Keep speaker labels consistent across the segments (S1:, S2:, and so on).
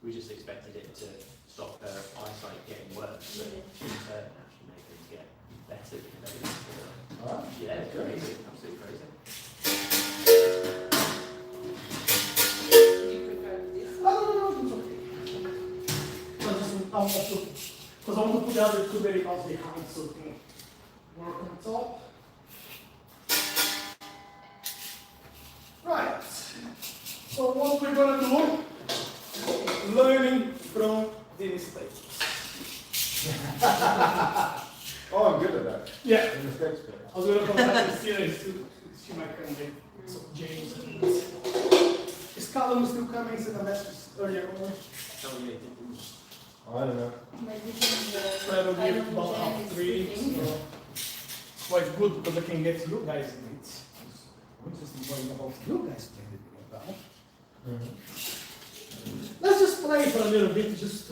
S1: we just expected it to stop her eyesight getting worse, but in turn actually make things get better.
S2: Alright.
S1: Yeah, it's crazy, absolutely crazy.
S3: Do you prefer this?
S2: No, it's okay. Because I want to put the other two very close behind so we can work on top. Right. So what we're going to do, learning from the mistakes.
S4: Oh, I'm good at that.
S2: Yeah.
S4: The mistakes bit.
S2: I was going to come back to series to see my candidate, so James and is Callum still coming? Sent a message earlier on.
S4: I don't know.
S2: I will be about half 3. So it's quite good because I can get you guys in it. It's interesting going about you guys playing the game now. Let's just play for a little bit, just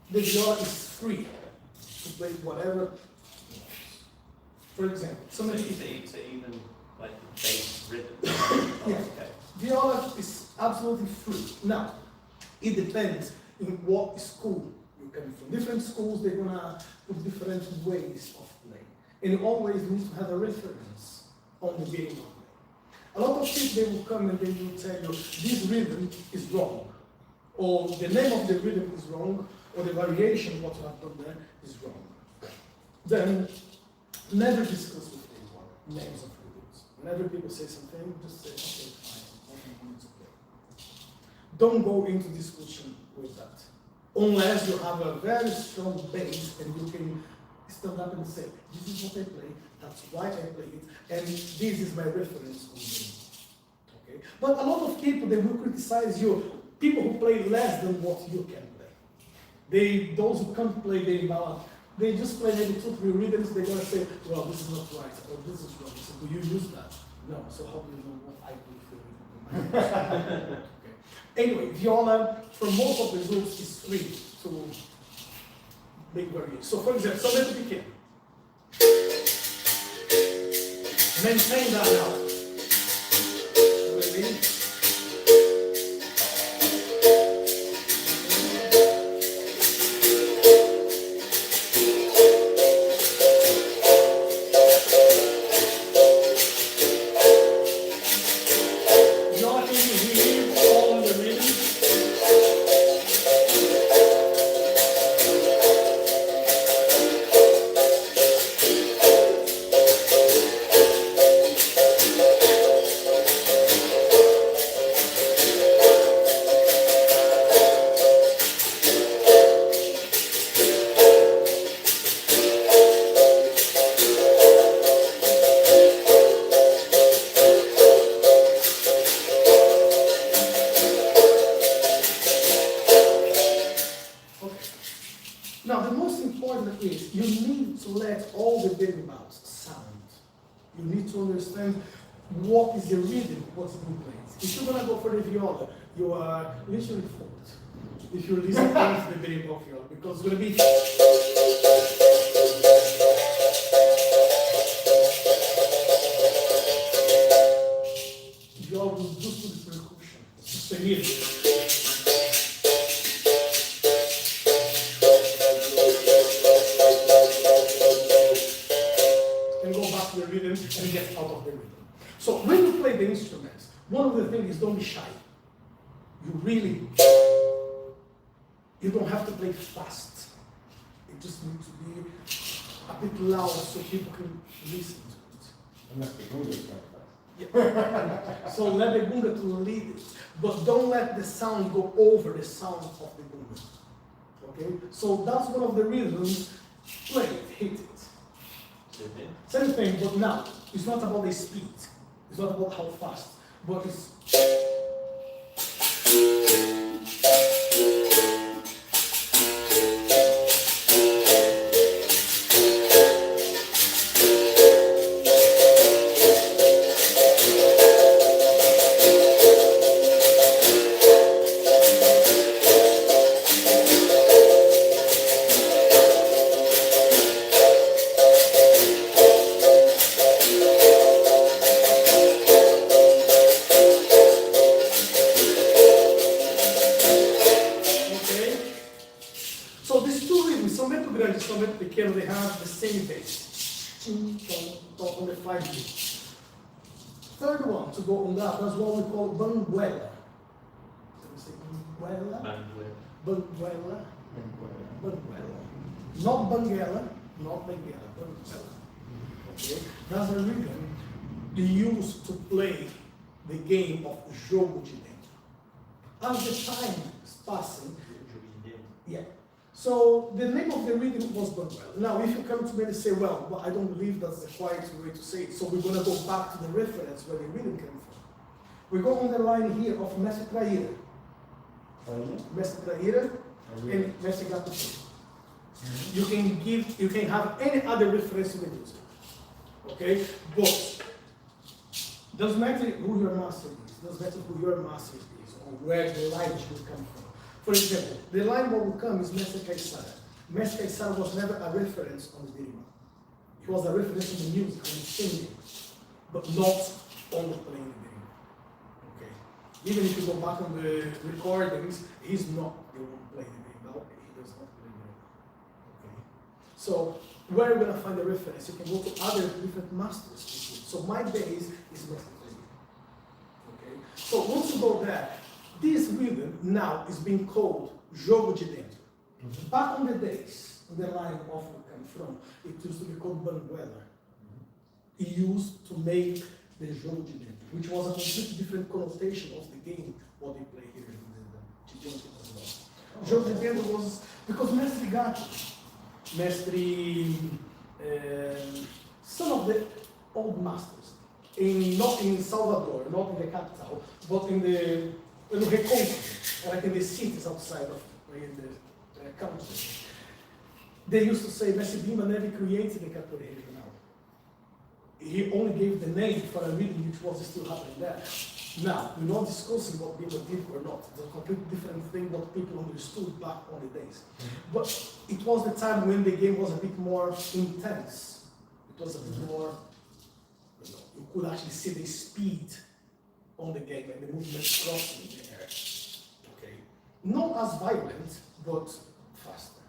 S2: the viola is free to play whatever. For example, somebody
S1: to even like bass rhythm.
S2: Yeah. Okay. Viola is absolutely free. Now, it depends in what school you come from. Different schools, they're gonna put different ways of playing. And you always need to have a reference on the beginning of playing. A lot of people, they will come and they will tell you, this rhythm is wrong. Or the name of the rhythm is wrong, or the variation, what you have done there, is wrong. Then, never discuss with anyone names of rhythms. Whenever people say something, just say, okay, fine, nothing needs to play. Don't go into discussion with that. Unless you have a very strong base and you can stand up and say, this is what I play, that's why I play it, and this is my reference on it. Okay? But a lot of people, they will criticize you. People who play less than what you can play. Those who can't play very well, they just play maybe 2, 3 rhythms, they're going to say, well, this is not right, or this is wrong. So do you use that? No, so how do you know what I play for rhythm? Okay. Anyway, viola, for most of the groups, is free to make variation. So for example, so let's begin. Maintain that now. Ready? all the bit about sound. You need to understand what is the rhythm, what's being played. If you're gonna go for the viola, you are literally fooled. If you listen to the beginning of viola, because it's gonna be. Viola will just do the percussion, sustenido. And go back to the rhythm and get out of the rhythm. So when you play the instruments, one of the things is don't be shy. You don't have to play fast. It just needs to be a bit loud so people can listen to it.
S4: Unless the gunga is not fast.
S2: Yeah. So let the gunga to lead it, but don't let the sound go over the sound of the gunga. Okay? So that's one of the rhythms. Play it, hit it. Same thing, but now it's not about the speed. It's not about how fast, but it's. They have the same bass on the 5 beats. Third one to go on that's what we call banguela. Can we say banguela? Banguela. Banguela. Not banguela, banguela. Okay, that's a rhythm they use to play the game of jogo de dentro. As the time is passing, yeah. So the name of the rhythm was banguela. Now, if you come to me and say, well, I don't believe that's the quiet way to say it, so we're going to go back to the reference where the rhythm came from. We go on the line here of mestre traíra. Mestre traíra and mestre gato. You can have any other reference to the music. Okay? But doesn't matter who your master is, doesn't matter who your master is, or where the line should come from. For example, the line what will come is Mestre Caissara. Mestre Caissara was never a reference on the berimbau. It was a reference on the music, on the singing, but not on the playing the berimbau. Okay. Even if you go back on the recordings, he's not the one playing the berimbau. He does not play the berimbau. Okay. So where are you going to find the reference? You can go to other different masters. So my base is Mestre Caissara. Okay. So once you go there. This rhythm now is being called jogo de dentro. Back on the days, the line of we come from, it used to be called banguela. It used to make the jogo de dentro, which was a completely different connotation of the game, what they play here in the dentro as well. Jogo de dentro was, because Mestre Gato, some of the old masters, not in Salvador, not in the capital, but in the like in the cities outside of in the country. They used to say Mestre Bimba never created the Capoeira regional. He only gave the name for a rhythm which was still happening there. Now, we're not discussing what Bimba did or not. It's a completely different thing what people understood back on the days. But it was the time when the game was a bit more intense. It was a bit more, you could actually see the speed on the game and the movement crossing the air. Okay. Not as violent, but faster.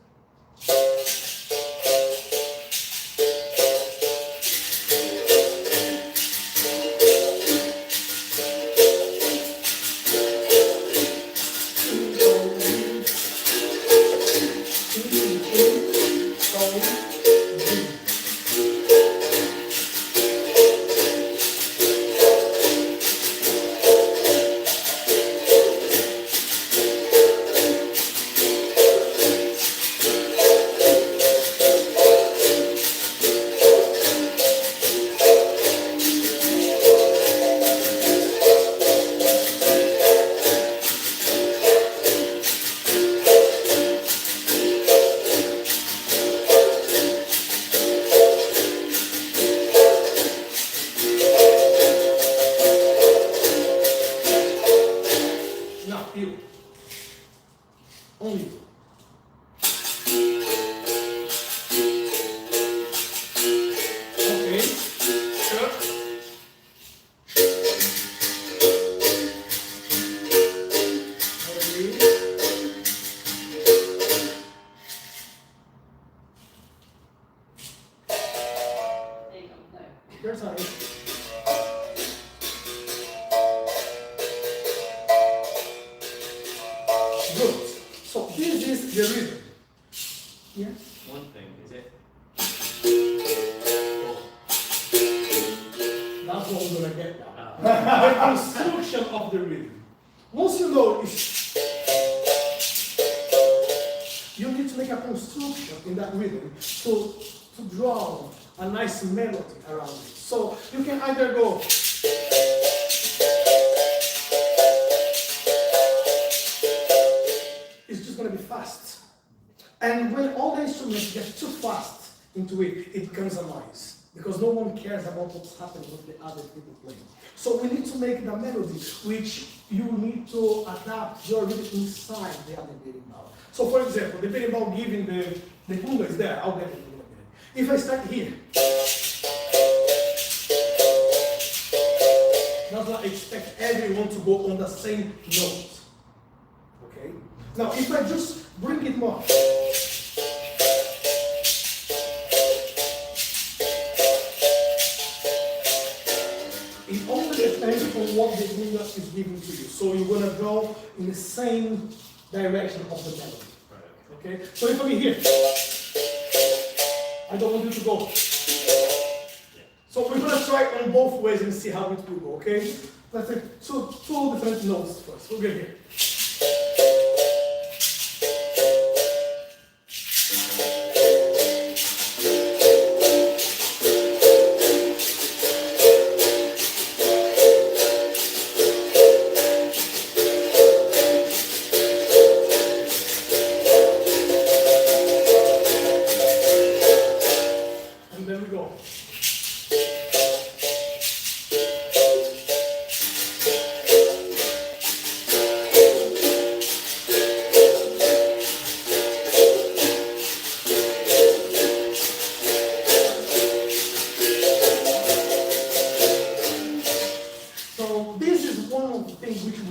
S2: your time. Good. So this is the rhythm. Yeah?
S1: One thing, is it?
S2: That's what we're gonna get now.
S1: Ah.
S2: The construction of the rhythm. Once you know it's, you need to make a construction in that rhythm to draw a nice melody around it. So you can either go it's just gonna be fast. And when all the instruments get too fast into it, it becomes a noise. Because no one cares about what's happening with the other people playing. So we need to make the melody, which you need to adapt your rhythm inside the other berimbau. So for example, the berimbau giving the kunga is there, I'll get it. If I start here, does not expect everyone to go on the same note. Okay? Now if I just bring it more, it only depends on what the kunga is giving to you. So you're gonna go in the same direction of the melody. Okay? So if I'm here, I don't want you to go. So we're gonna try on both ways and see how it will go, okay? Let's take two different notes first. We'll get here.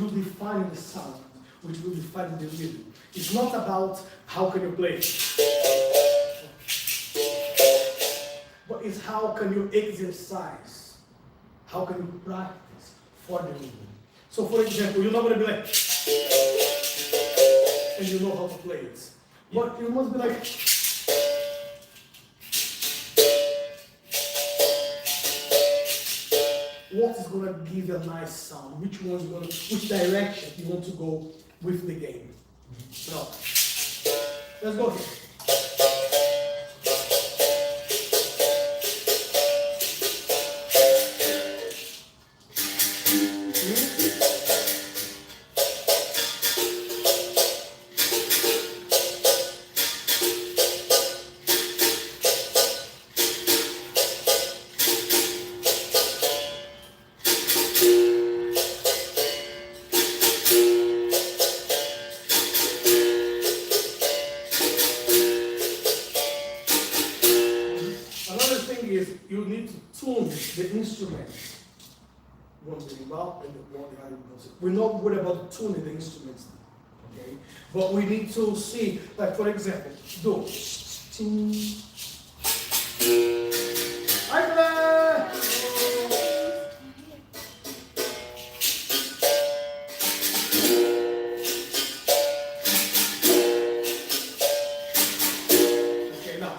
S2: Define the sound, which will define the rhythm. It's not about how can you play, but it's how can you exercise, how can you practice for the rhythm. So for example, you're not going to be like, and you know how to play it, but you must be like, what is going to give you a nice sound? Which direction you want to go with the game? No. Let's go here. You need to tune the instrument. One berimbau and the other goes. We're not worried about tuning the instruments, okay? But we need to see, like for example, do. Hi there! Okay, now.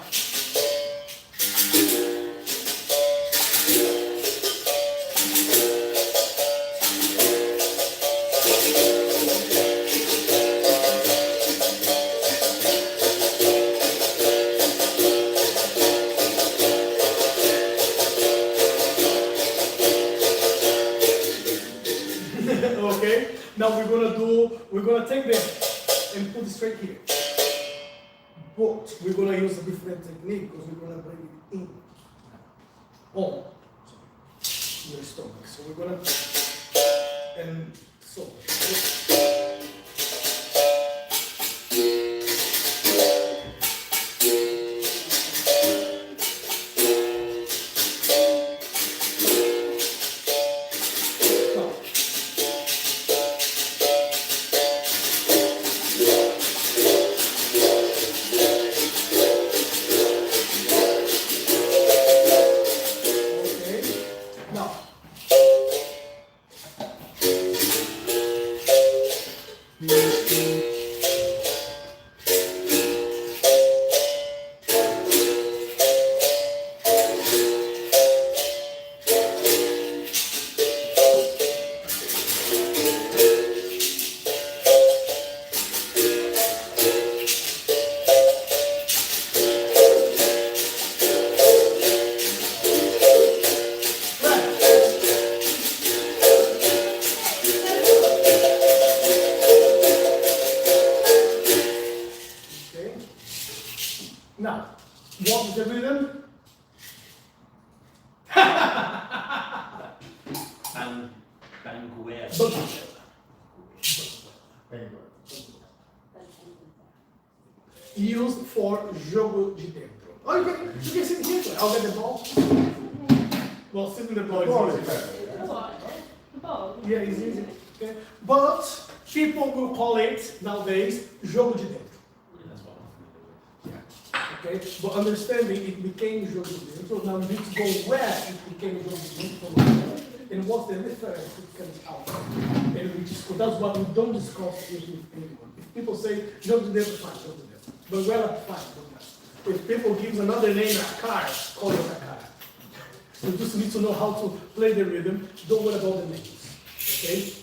S2: Okay, now we're gonna take this and put it straight here. But we're gonna use a different technique because we're gonna bring it in. On your stomach. So we're gonna and so. Okay. Used for jogo de dentro. Oh, you can sit here. I'll get the ball. Well, sitting the ball is easy. Yeah, it's easy. Okay. But people will call it nowadays jogo de dentro.
S1: That's what I'm familiar with.
S2: Okay, but understanding it became jogo de dentro. Now we need to go where it became jogo de dentro and what's the reference it comes out. And we just, that's what we don't discuss usually with anyone. If people say jogo de dentro, fine, jogo de dentro. But well, fine, don't matter. If people give another name a car, call it a car. You just need to know how to play the rhythm. Don't worry about the names. Okay?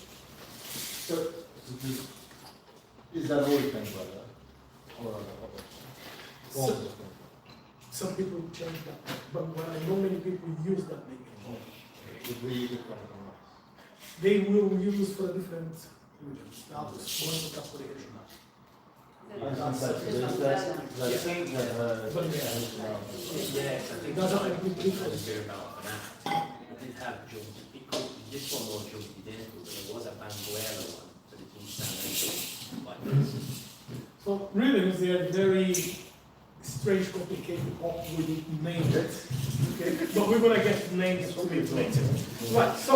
S4: So, is that always been like that? Or
S2: So, some people change that, but when I know many people use that name. They will use for different rhythms. Now, this one is Capoeira.
S1: Yes, I think
S2: That's
S1: I
S2: what I think people
S1: had a beer about that. I did have this one was Jogo de Dentro, but there was a Capoeira one, but it didn't sound anything like this.
S2: So rhythms, they are very strange, complicated, awkward named it. Okay, but we're gonna get names to it later. Right, so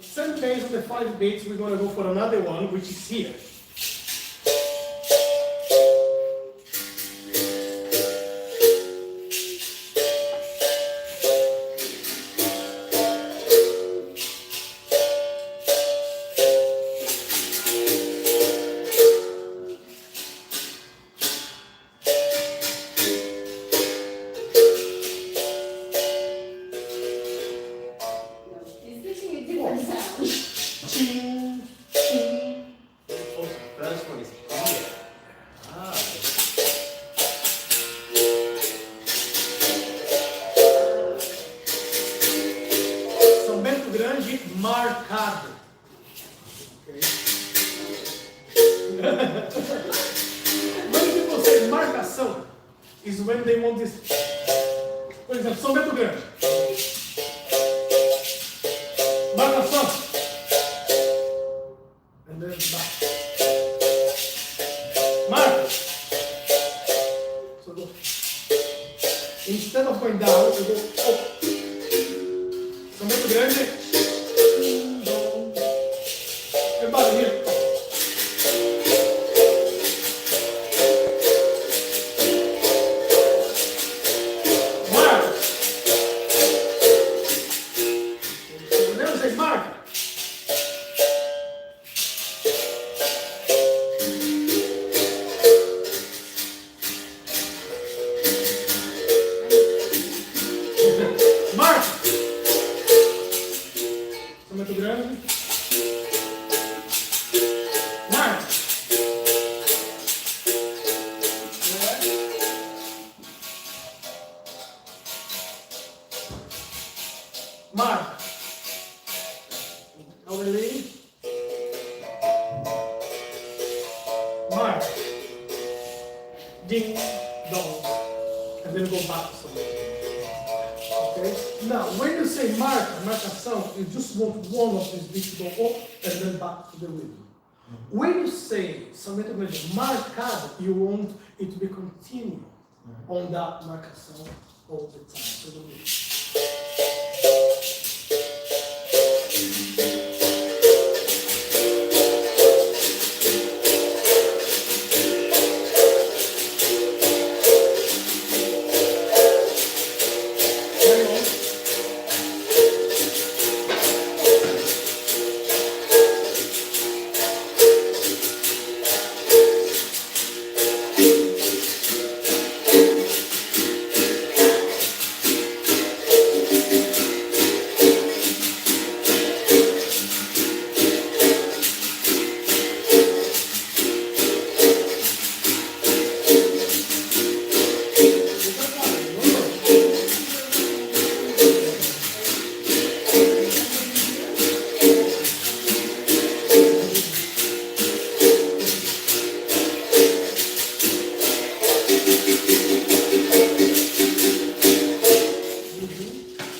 S2: 7 based on the 5 beats, we're gonna go for another one, which is here. Marcado. Okay. When people say marcação, is when they want this. For example, São Bento Grande. Marcação. And then back. Marca. So go. Instead of going down, you go up. São Bento Grande. Everybody here. Marca. Never say marca. Marca. São Bento Grande. Marca. Marca. Already. Marca. Ding dong. And then go back to something. Okay? Now, when you say marca, marcação, you just want one of these beats to go up and then back to the rhythm. When you say somente marcado, you want it to be continued on that marcação all the time. So the rhythm. Very well.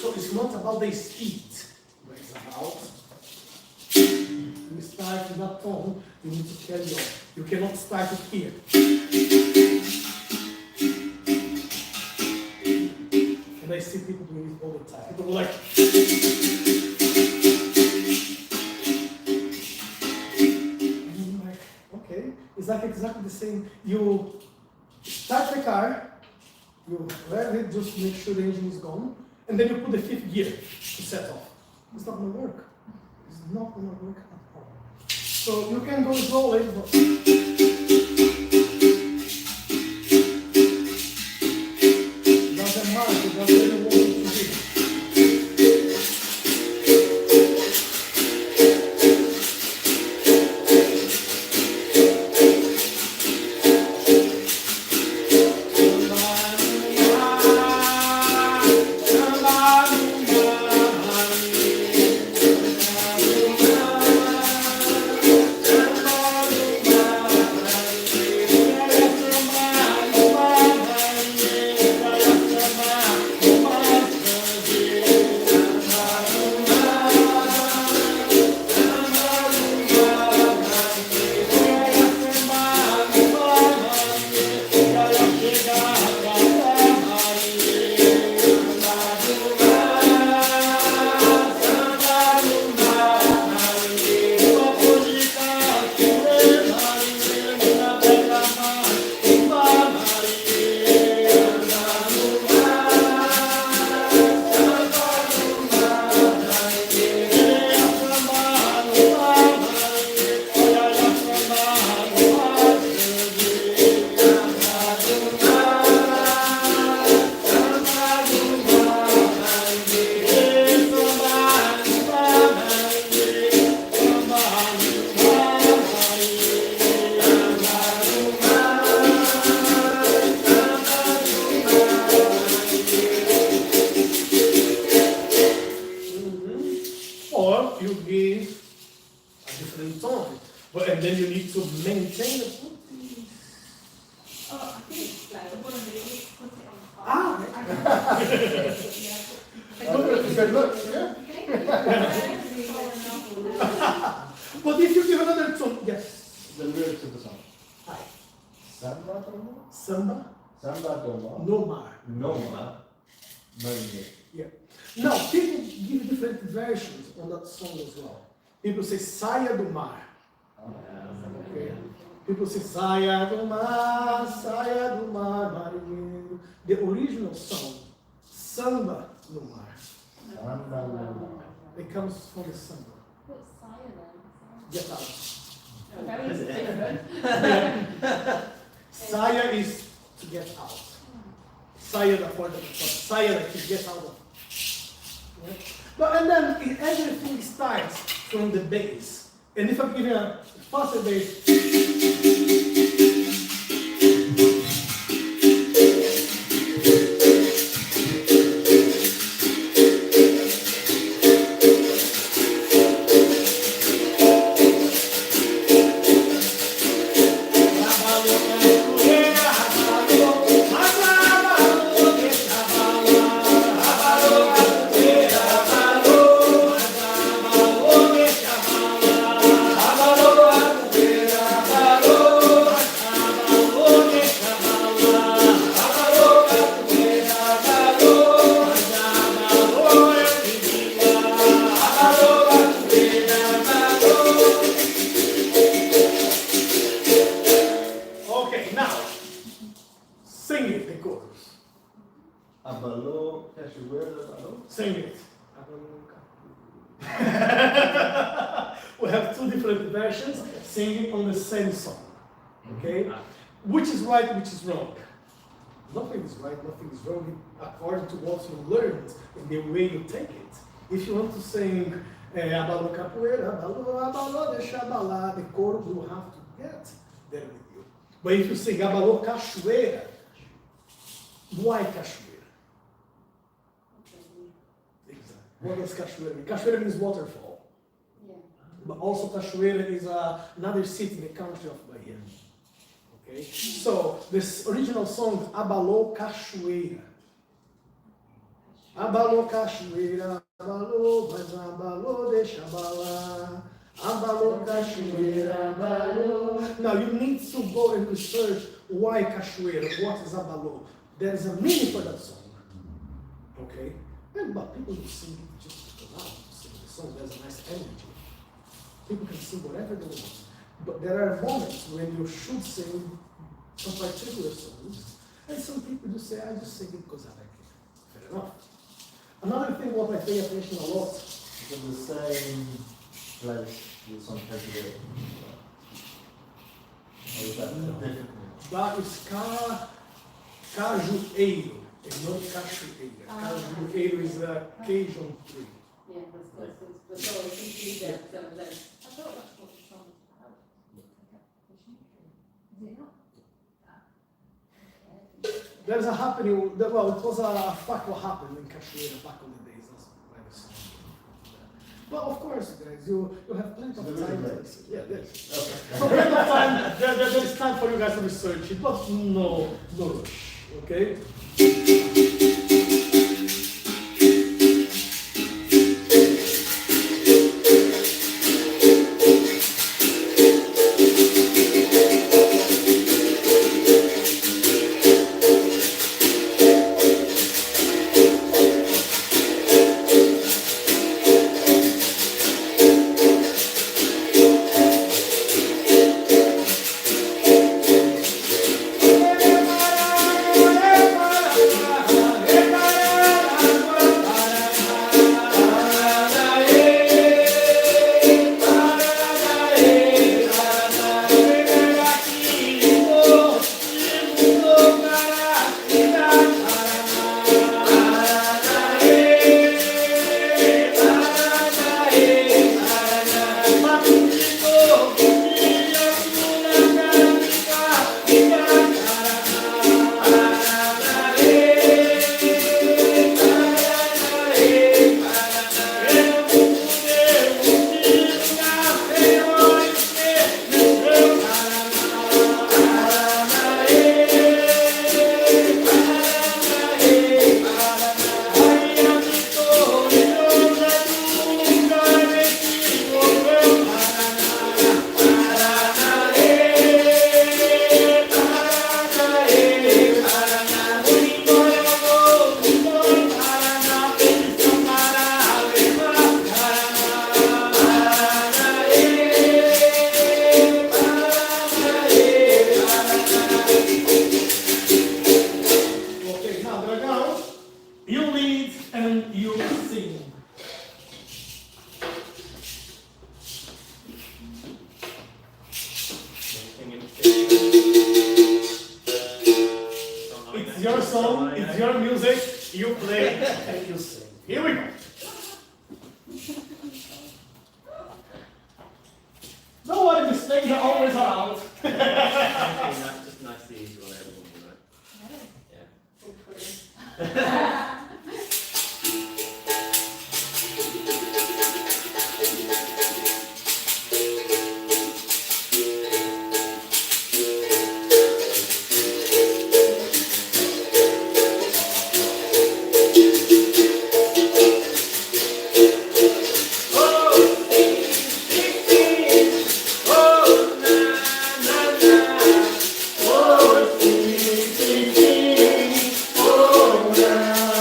S2: So it's not about the speed. that tone, you need to carry on. You cannot start it here. And I see people doing it all the time. People go like, and I'm like, okay. It's like exactly the same. You start the car, you rev it just to make sure the engine is gone, and then you put the fifth gear to set off. It's not going to work. It's not going to work at all. So you can go slowly, but doesn't matter, that's where you want it to be. Or you give a different tone, but and then you need to maintain the
S3: I think it's like one of the lyrics put it on top.
S2: Ah.
S4: Good look, yeah.
S2: But if you give another tone, yes.
S4: The lyrics of the song.
S2: Hi.
S4: Samba Doma?
S2: Samba,
S4: Samba Doma.
S2: no mar.
S4: Noma. Marinhe.
S2: Yeah. Now, people give different versions on that song as well. People say Saia do Mar. Okay. People say Saia do Mar, marinheiro. The original song, Samba no Mar.
S4: Samba Doma.
S2: It comes from the samba.
S3: What's Saya then?
S2: Get out.
S3: Very different.
S2: Saia is to get out. Saia da porta, saia to get out of. Right? But and then everything starts from the bass. And if I'm giving a faster bass, okay, now sing it, the chorus.
S4: Abalô, cachoeira, abalô.
S2: Sing it. We have two different versions singing on the same song. Okay? Which is right, which is wrong? Nothing is right, nothing is wrong according to what you learned and the way you take it. If you want to sing Abalô Capoeira, Abalô, Abalô, deixa abalar, the chorus will have to get there with you. But if you sing Abalô Cachoeira, why Cachoeira? Exactly. What does Cachoeira mean? Cachoeira means waterfall.
S3: Yeah.
S2: But also Cachoeira is another city in the country of Bahia. Okay? So this original song Abalô Cachoeira. Abalô Cachoeira, abalô, mas abalô, deixa abalar. Abalo, cachoeira, abalo. Now you need to go and research why cachoeira, what is abalo. There's a meaning for that song. Okay? But people will sing it just because I want to sing the song. There's a nice energy. People can sing whatever they want. But there are moments when you should sing some particular songs, and some people just say, I just sing it because I like it. Fair enough. Another thing what I pay attention a lot.
S4: Is it the same place with some category? Or is that different?
S2: That is cajueiro, and not cachoeira. Cajueiro is a Cajun tree.
S3: Yeah, that's all I think you there. So then, I thought that's what the song was about. Is it not?
S2: There's a happening, well, it was a fact what happened in Cachoeira back in the days. That's why the song. But of course, guys, you have plenty of time. Yeah, yes.
S4: Okay.
S2: So plenty of time, there is time for you guys to research it, but no rush, okay? It's your music, you play, and you sing. Here we go. Don't worry, mistakes are always allowed.
S1: That's just nice to use on everyone, right? Yeah.
S2: Oh,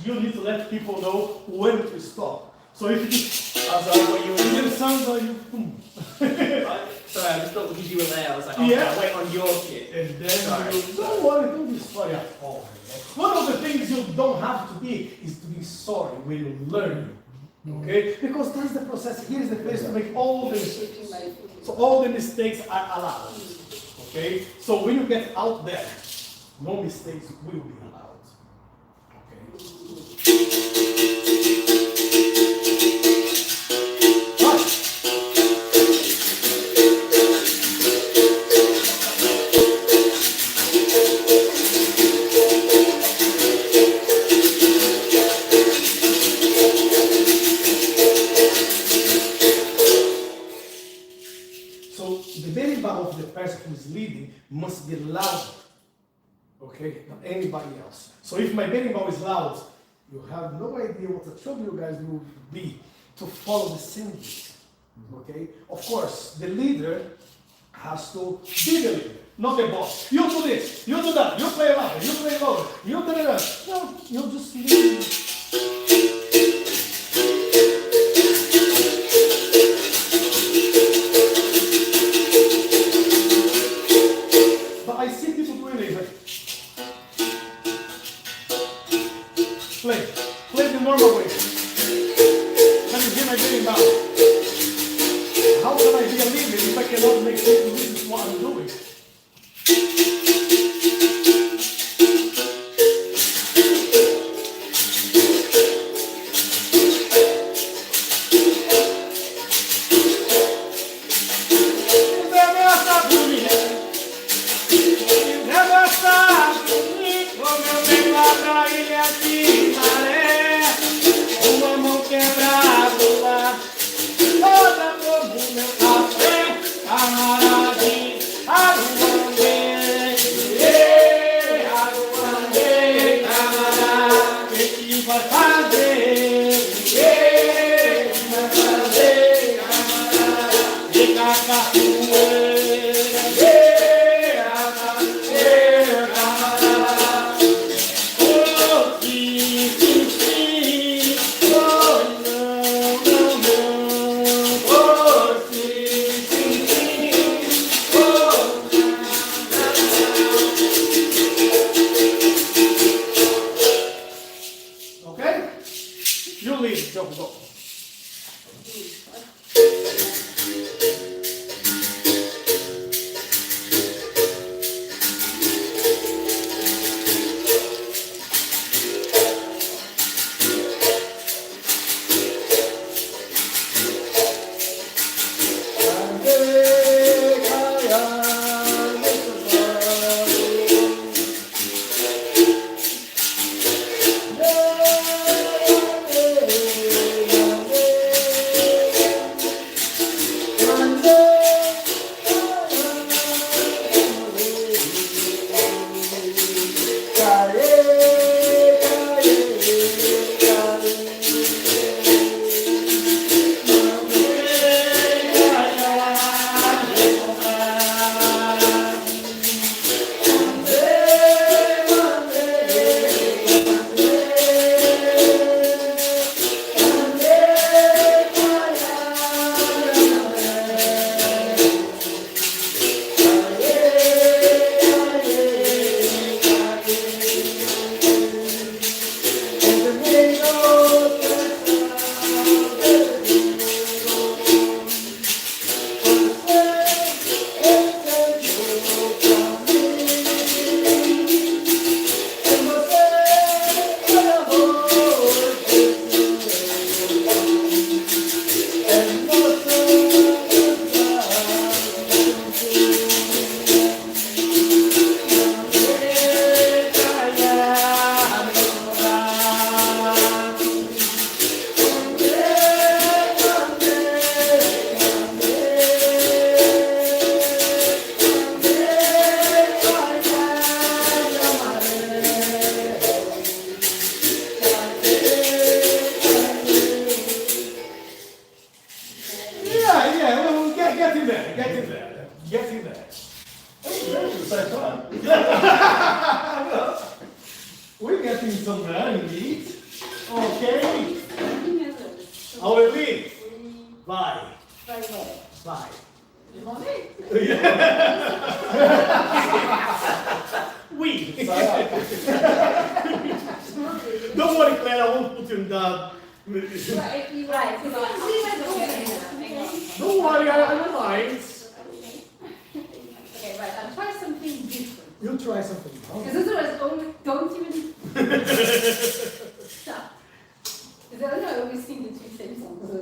S2: you need to let people know when to stop. So if you just,
S1: I was like, what you were
S2: it
S1: doing?
S2: sounds like you,
S1: Sorry, I just thought because you were there, I was like, oh,
S2: Yeah.
S1: I'll wait on your kid.
S2: and then
S1: Sorry,
S2: you,
S1: sorry.
S2: don't worry, don't be sorry at all. One of the things you don't have to be is to be sorry when you learn. Okay? Because that's the process. Here's the place to make all the mistakes. So all the mistakes are allowed. Okay? So when you get out there, no mistakes will be allowed. Okay? Right. So the berimbau of the person who is leading must be loud, okay, than anybody else. So if my berimbau is loud, you have no idea what the trouble you guys will be to follow the same beat, okay? Of course, the leader has to be the leader, not the boss. You do this, you do that, you play louder, you play lower, you do that. No, you just lead. But I see people doing it like, play the normal way. Can you hear my berimbau? How can I be a leader if I cannot make people listen to what I'm doing? Okay? You lead, go, go. Getting there. We're getting somewhere, indeed. Okay.
S3: So
S2: Aurélie,
S3: we
S2: vai,
S3: very well.
S2: vai.
S3: Morning.
S2: Oui. Don't worry, Claire, I won't put you in that.
S3: Right, you're right.
S2: Don't worry, I don't mind.
S3: Okay, right. I'll try something different.
S2: You try something.
S3: Because otherwise, don't even stop. Because I know I always sing the two same songs as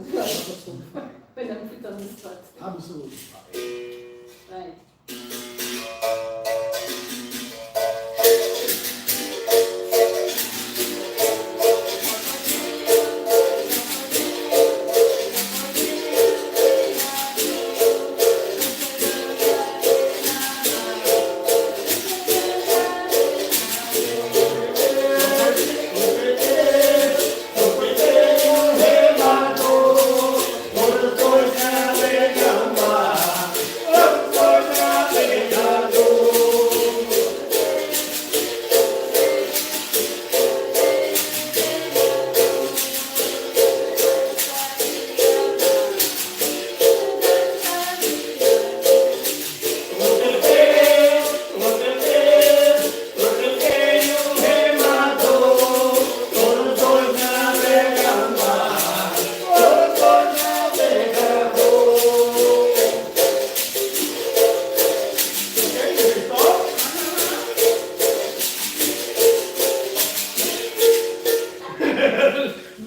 S3: well. When I'm put on the spot.
S2: Absolutely.
S3: Right.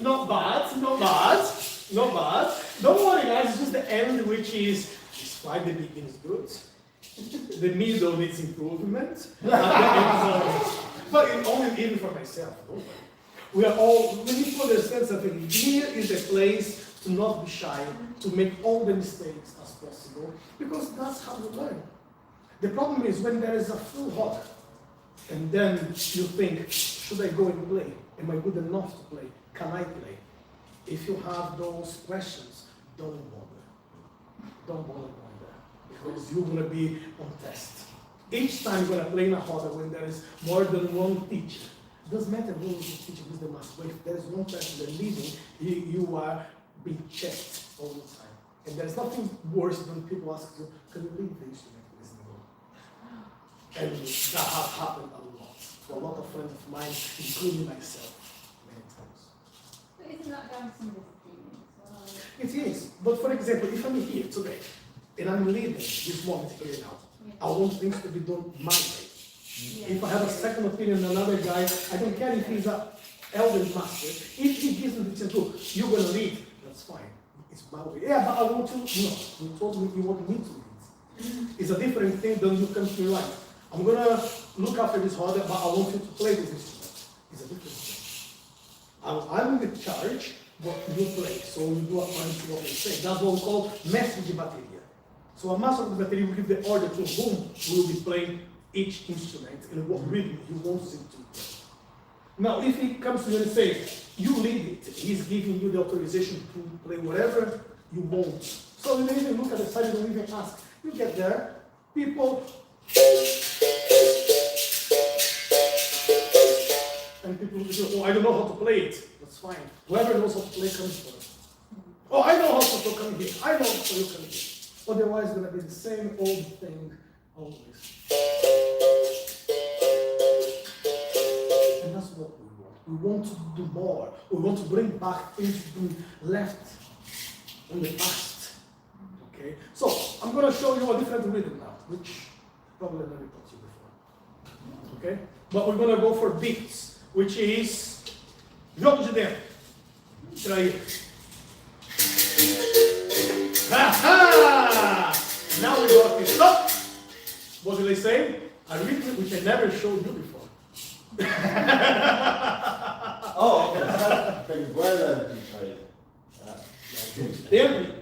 S3: Not bad, not bad, not bad. Don't worry, guys, it's just the end, which is fine. The beginning is good. The middle needs improvement. And the end is but it only even for myself. Don't worry. We need to understand something. Here is a place to not be shy, to make all the mistakes as possible, because that's how we learn. The problem is when there is a full hall, and then you think, should I go and play? Am I good enough to play? Can I play? If you have those questions, don't bother. Don't bother going there, because you're going to be on test. Each time you're going to play in a hall when there is more than one teacher, it doesn't matter who is the teacher, who's the master. If there is one person that leading, you are being checked all the time. And there's nothing worse than people ask you, can you lead the instrument? And that has happened a lot to a lot of friends of mine, including myself, many times. But isn't that down to some discipline as well?
S2: It is. But for example, if I'm here today and I'm leading this moment here now, I want things to be done my way.
S3: Yeah.
S2: If I have a second opinion on another guy, I don't care if he's an elder master. If he gives me the chance, look, you're going to lead, that's fine. It's my way. Yeah, but I want to, no, you told me you want me to lead. It's a different thing than you come to me right. I'm going to look after this order, but I want you to play this instrument. It's a different thing. I'm in the charge, but you play. So you do according to what I say. That's what we call mestre de bateria. So a master of the bateria will give the order to whom will be playing each instrument and what rhythm he wants it to play. Now, if he comes to you and says, you lead it, he's giving you the authorization to play whatever you want. So you don't even look at the side, you don't even ask. You get there, people. And people will say, oh, I don't know how to play it. That's fine. Whoever knows how to play comes first. Oh, I know how to play, come here. I know how to play, come here. Otherwise, it's going to be the same old thing always. And that's what we want. We want to do more. We want to bring back things we left in the past. Okay? So, I'm going to show you a different rhythm now, which probably never taught you before. Okay? But we're going to go for beats, which is jogo de dentro. Tira aí. Ha-ha! Now we got this up. What did they say? A rhythm which I never showed you before.
S4: Oh, okay. Capoeira.
S2: Tempo.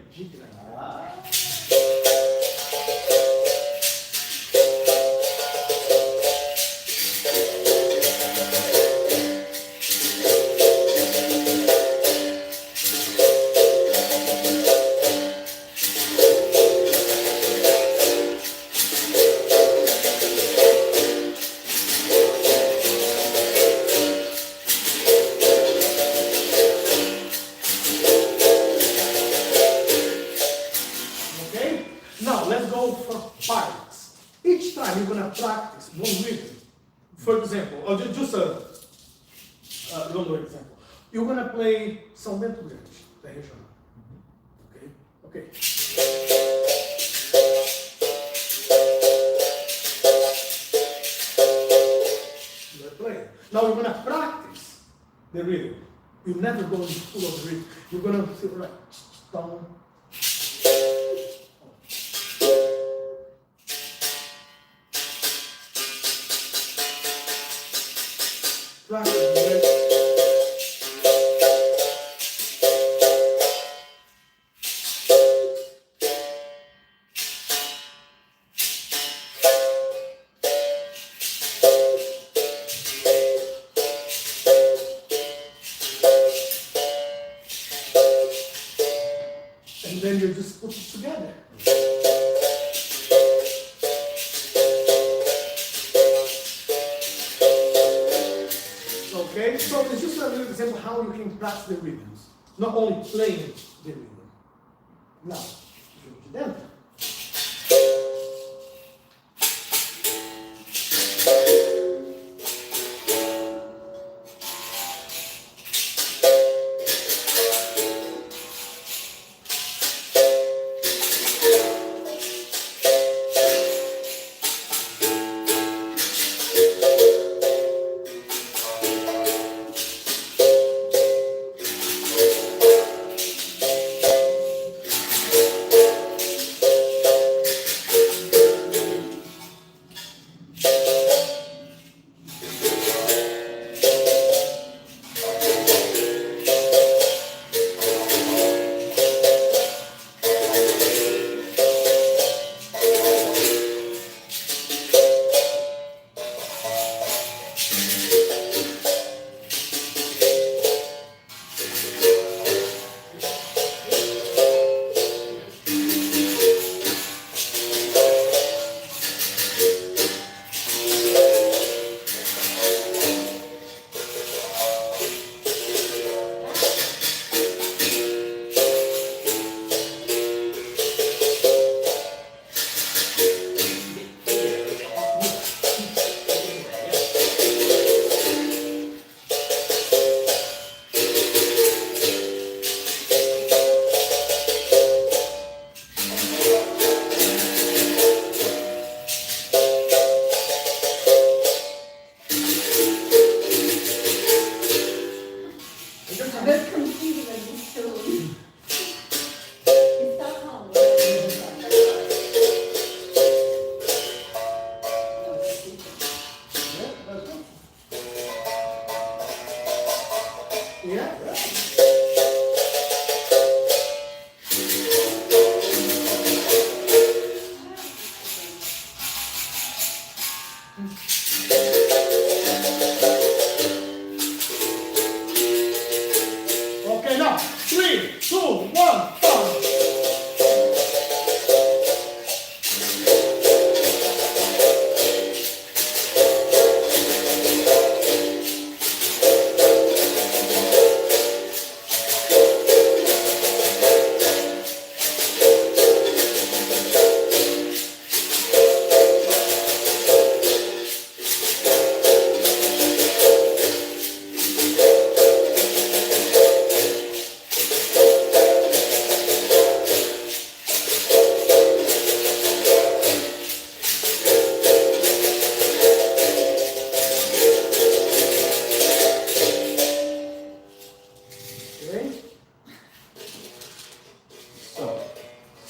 S2: for parts. Each time you're gonna practice one rhythm. For example, or just a long example. You're gonna play São Bento Grande, da regional. Okay? Okay. You're playing. Now you're gonna practice the rhythm. You're never going full of the rhythm. You're gonna feel like down. Practice. And then you just put it together. Okay, so it's just a little example how you can practice the rhythms, not only playing the rhythm. Now, then. Okay, now, 3, 2, 1, go.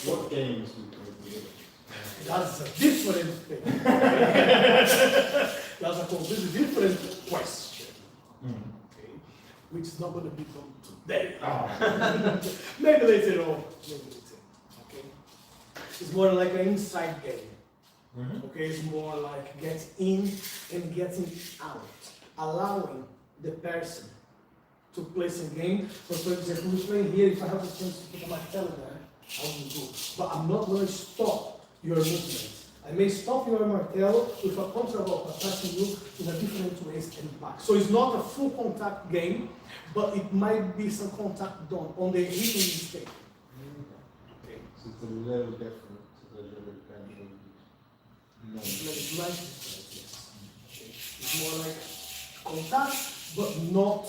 S4: What games do we play?
S2: That's a different thing. That's a completely different question. Okay? Which is not going to be done today. Maybe later on. Okay? It's more like an inside game. Okay? It's more like get in and getting out. Allowing the person to play some game. So for example, we're playing here, if I have the chance to put my martello there, I will go. But I'm not going to stop your movement. I may stop your martello with a contraband attacking you in a different ways and back. So it's not a full contact game, but it might be some contact done on the rhythm mistake.
S4: Okay. So it's a little different to there's a potential. No.
S2: It's like yes. It's more like contact, but not,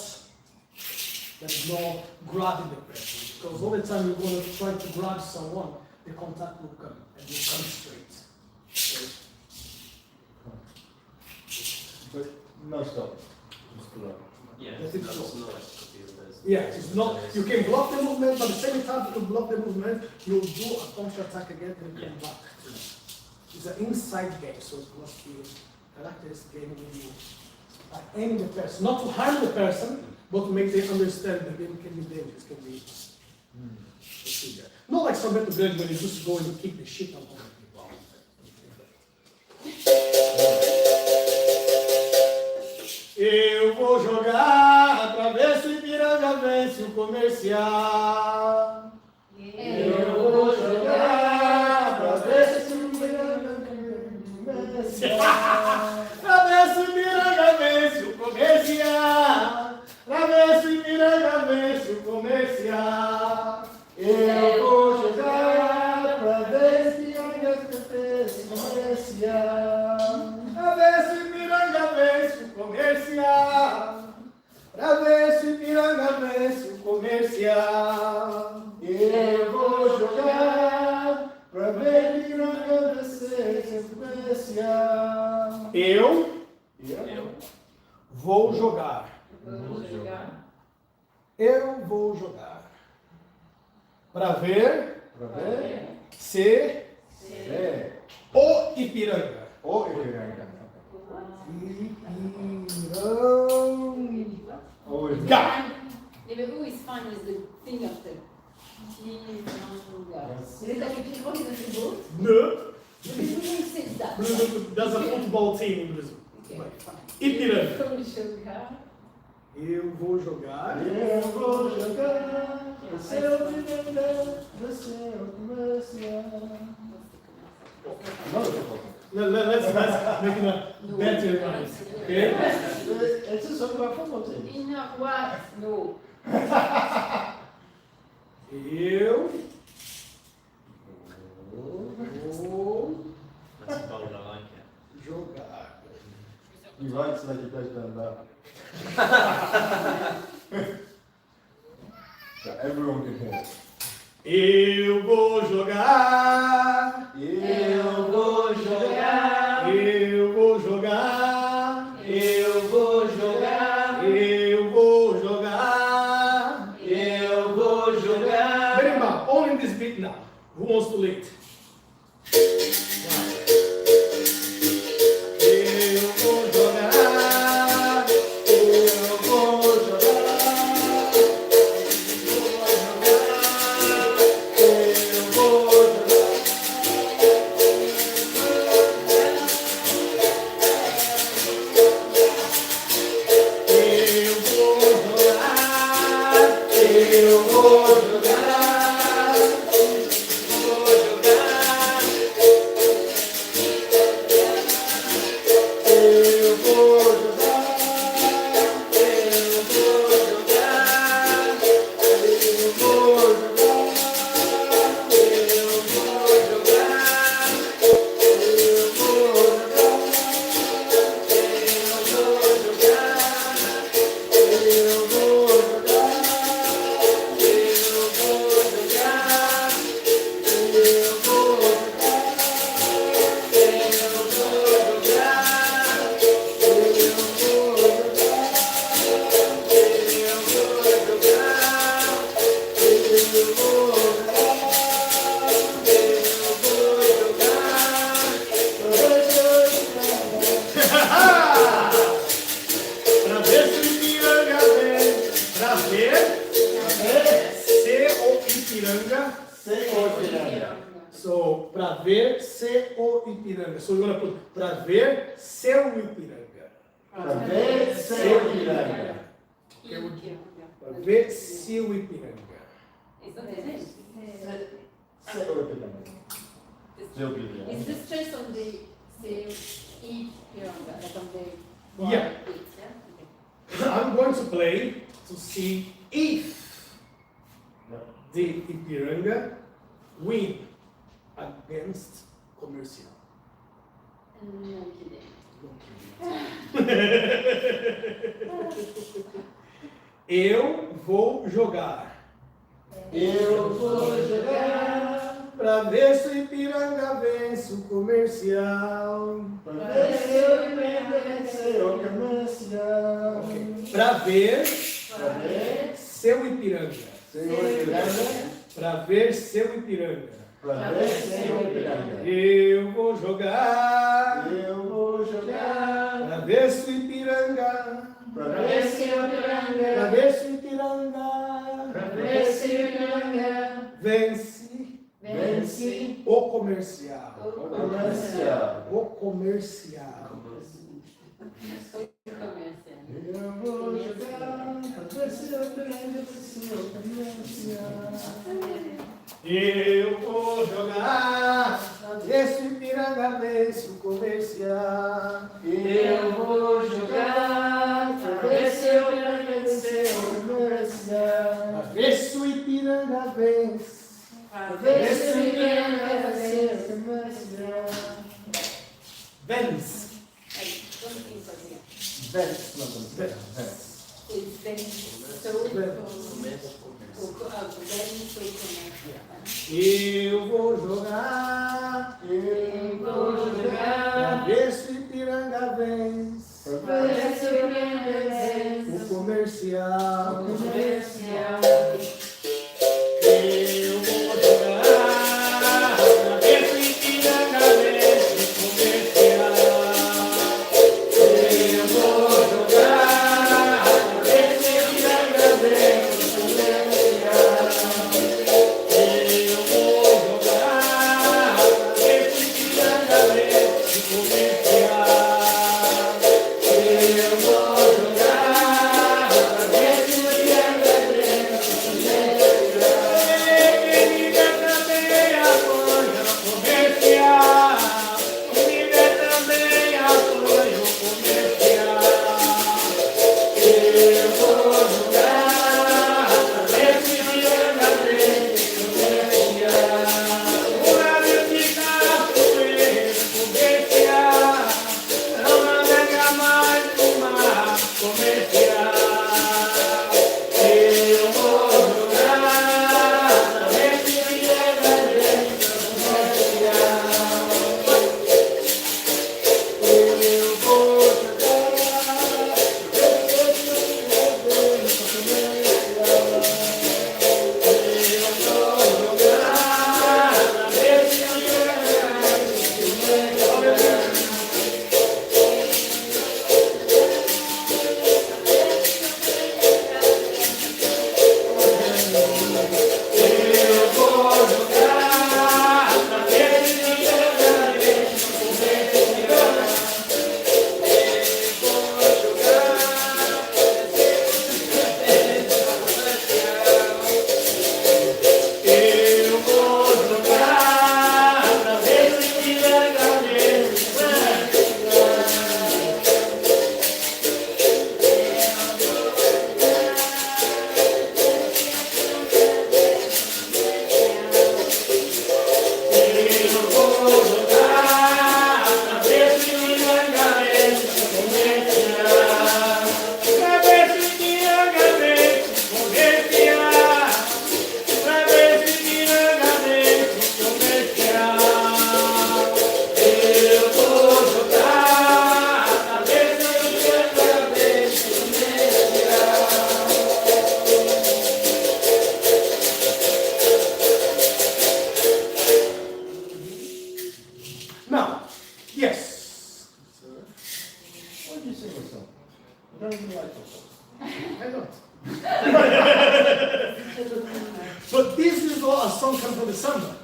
S2: there's no grabbing the person. Because all the time you're going to try to grab someone, the contact will come and will come straight. Okay?
S4: But no stop. Just to
S1: Yeah,
S2: That's
S1: it's
S2: it.
S1: not like Capoeira.
S2: Yeah, it's not, you can block the movement, but at the same time you block the movement, you'll do a counter attack again and come back. It's an inside game, so it must be characteristic game when you aim the person, not to harm the person, but to make them understand the game can be dangerous, can be procedure. Not like some better grade when you just go and kick the shit out of people. Eu vou jogar pra ver se Ipiranga vence o comercial. Eu vou jogar pra ver se Ipiranga vence o comercial. Pra ver se Ipiranga vence o comercial. Pra ver se Ipiranga vence o comercial. Eu vou jogar pra ver se Ipiranga vence o comercial. Pra ver se Ipiranga vence o comercial. Pra ver se Ipiranga vence o comercial. Eu vou jogar pra ver Ipiranga vencer o comercial. Eu vou jogar. Eu vou jogar. Pra ver se o Ipiranga.
S4: O Ipiranga.
S2: Ipiranga.
S5: Yeah, but who is fine with the thing after?
S4: Yes.
S5: Is it like a people in the boat?
S2: No.
S5: Who says that?
S2: There's a football team in Brazil.
S5: Okay, fine.
S2: Ipiranga.
S5: Vou jogar.
S2: Eu vou jogar.
S4: Eu vou jogar pra ser o Ipiranga vencer o comercial.
S2: Let's make it a better one. Okay?
S4: It's a song about football team.
S5: Enough what? No.
S2: Eu vou
S1: That's bold, I like it.
S2: jogar.
S4: He writes like he does down there. So everyone can hear.
S2: Eu vou jogar.
S4: Eu
S2: vou jogar. Eu vou jogar. Eu vou jogar. Eu vou jogar. Eu vou jogar. Berimbau, only in this beat now. Who wants to lead? Eu vou jogar. Eu vou jogar. Eu vou jogar. Eu vou jogar. Eu vou jogar. Vou jogar. Eu vou jogar. Eu vou jogar. Eu vou jogar. Eu vou jogar. Eu vou jogar. Pra ver se o Ipiranga vem. Pra ver se o Ipiranga. So, pra ver se o Ipiranga. So, you're gonna put pra ver se o Ipiranga.
S4: Pra ver se o Ipiranga.
S2: Pra ver se o Ipiranga.
S5: It's not the same.
S4: Se o Ipiranga. Se o Ipiranga.
S5: Is the stress on the E here on the, like on the
S2: Yeah.
S5: beat, yeah? Okay.
S2: I'm going to play to see if the Ipiranga win. against comercial.
S5: Não queria.
S2: Eu vou jogar.
S4: Eu vou jogar
S2: Pra ver se o Ipiranga vence o comercial.
S4: pra ver se eu vencer o comercial.
S2: Pra ver
S4: Pra ver
S2: seu Ipiranga.
S4: se eu Ipiranga.
S2: Pra ver seu Ipiranga.
S4: Pra ver se eu Ipiranga.
S2: Eu vou jogar.
S4: Eu vou jogar
S2: Pra ver se o Ipiranga.
S4: pra ver se eu Ipiranga.
S2: Pra ver se o Ipiranga.
S4: Pra ver se eu Ipiranga.
S2: Vence
S4: Vence
S2: o comercial.
S4: o comercial.
S2: O comercial.
S4: Eu vou jogar pra ver se eu Ipiranga vence o comercial.
S2: Eu vou jogar. Pra ver se o Ipiranga vence o comercial.
S4: Eu vou jogar pra ver se eu vencer o comercial.
S2: Pra ver se o Ipiranga vence.
S4: Pra ver se eu vencer o comercial.
S2: Vence.
S4: Vence, não vamos ver.
S2: Eu vou jogar.
S4: Eu vou
S2: Pra
S4: jogar
S2: ver se o Ipiranga vence.
S4: pra ver se eu vencer
S2: O comercial.
S4: o comercial.
S2: Eu vou jogar. Pra ver se o Ipiranga vence o comercial.
S4: Eu vou jogar pra ver se eu vencer o comercial.
S2: Eu vou jogar. Pra ver se o Ipiranga vence o comercial.
S4: Eu vou jogar pra ver se eu vencer o comercial.
S2: Ele também apoia o comercial. Ele também apoia o comercial.
S4: Eu vou jogar pra ver se eu vencer o comercial.
S2: Uma vez capoeira comercial. Não navega mais uma comercial.
S4: Eu vou jogar pra ver se eu vencer o comercial. Eu vou jogar pra ver se eu vencer o comercial. Eu vou jogar pra ver se eu vencer o comercial. Eu vou jogar pra ver se eu vencer o comercial. Eu vou jogar Eu vou jogar pra ver se o Ipiranga vence o Eu vou jogar pra ver se o Ipiranga vence o comercial.
S2: Pra ver se o Ipiranga vence o comercial. Pra ver se o Ipiranga vence o comercial.
S4: Eu vou jogar pra ver se o Ipiranga vence o comercial.
S2: Now, yes.
S4: What do you sing a song? I don't even like your song.
S2: I don't. But this is all a song come from the samba.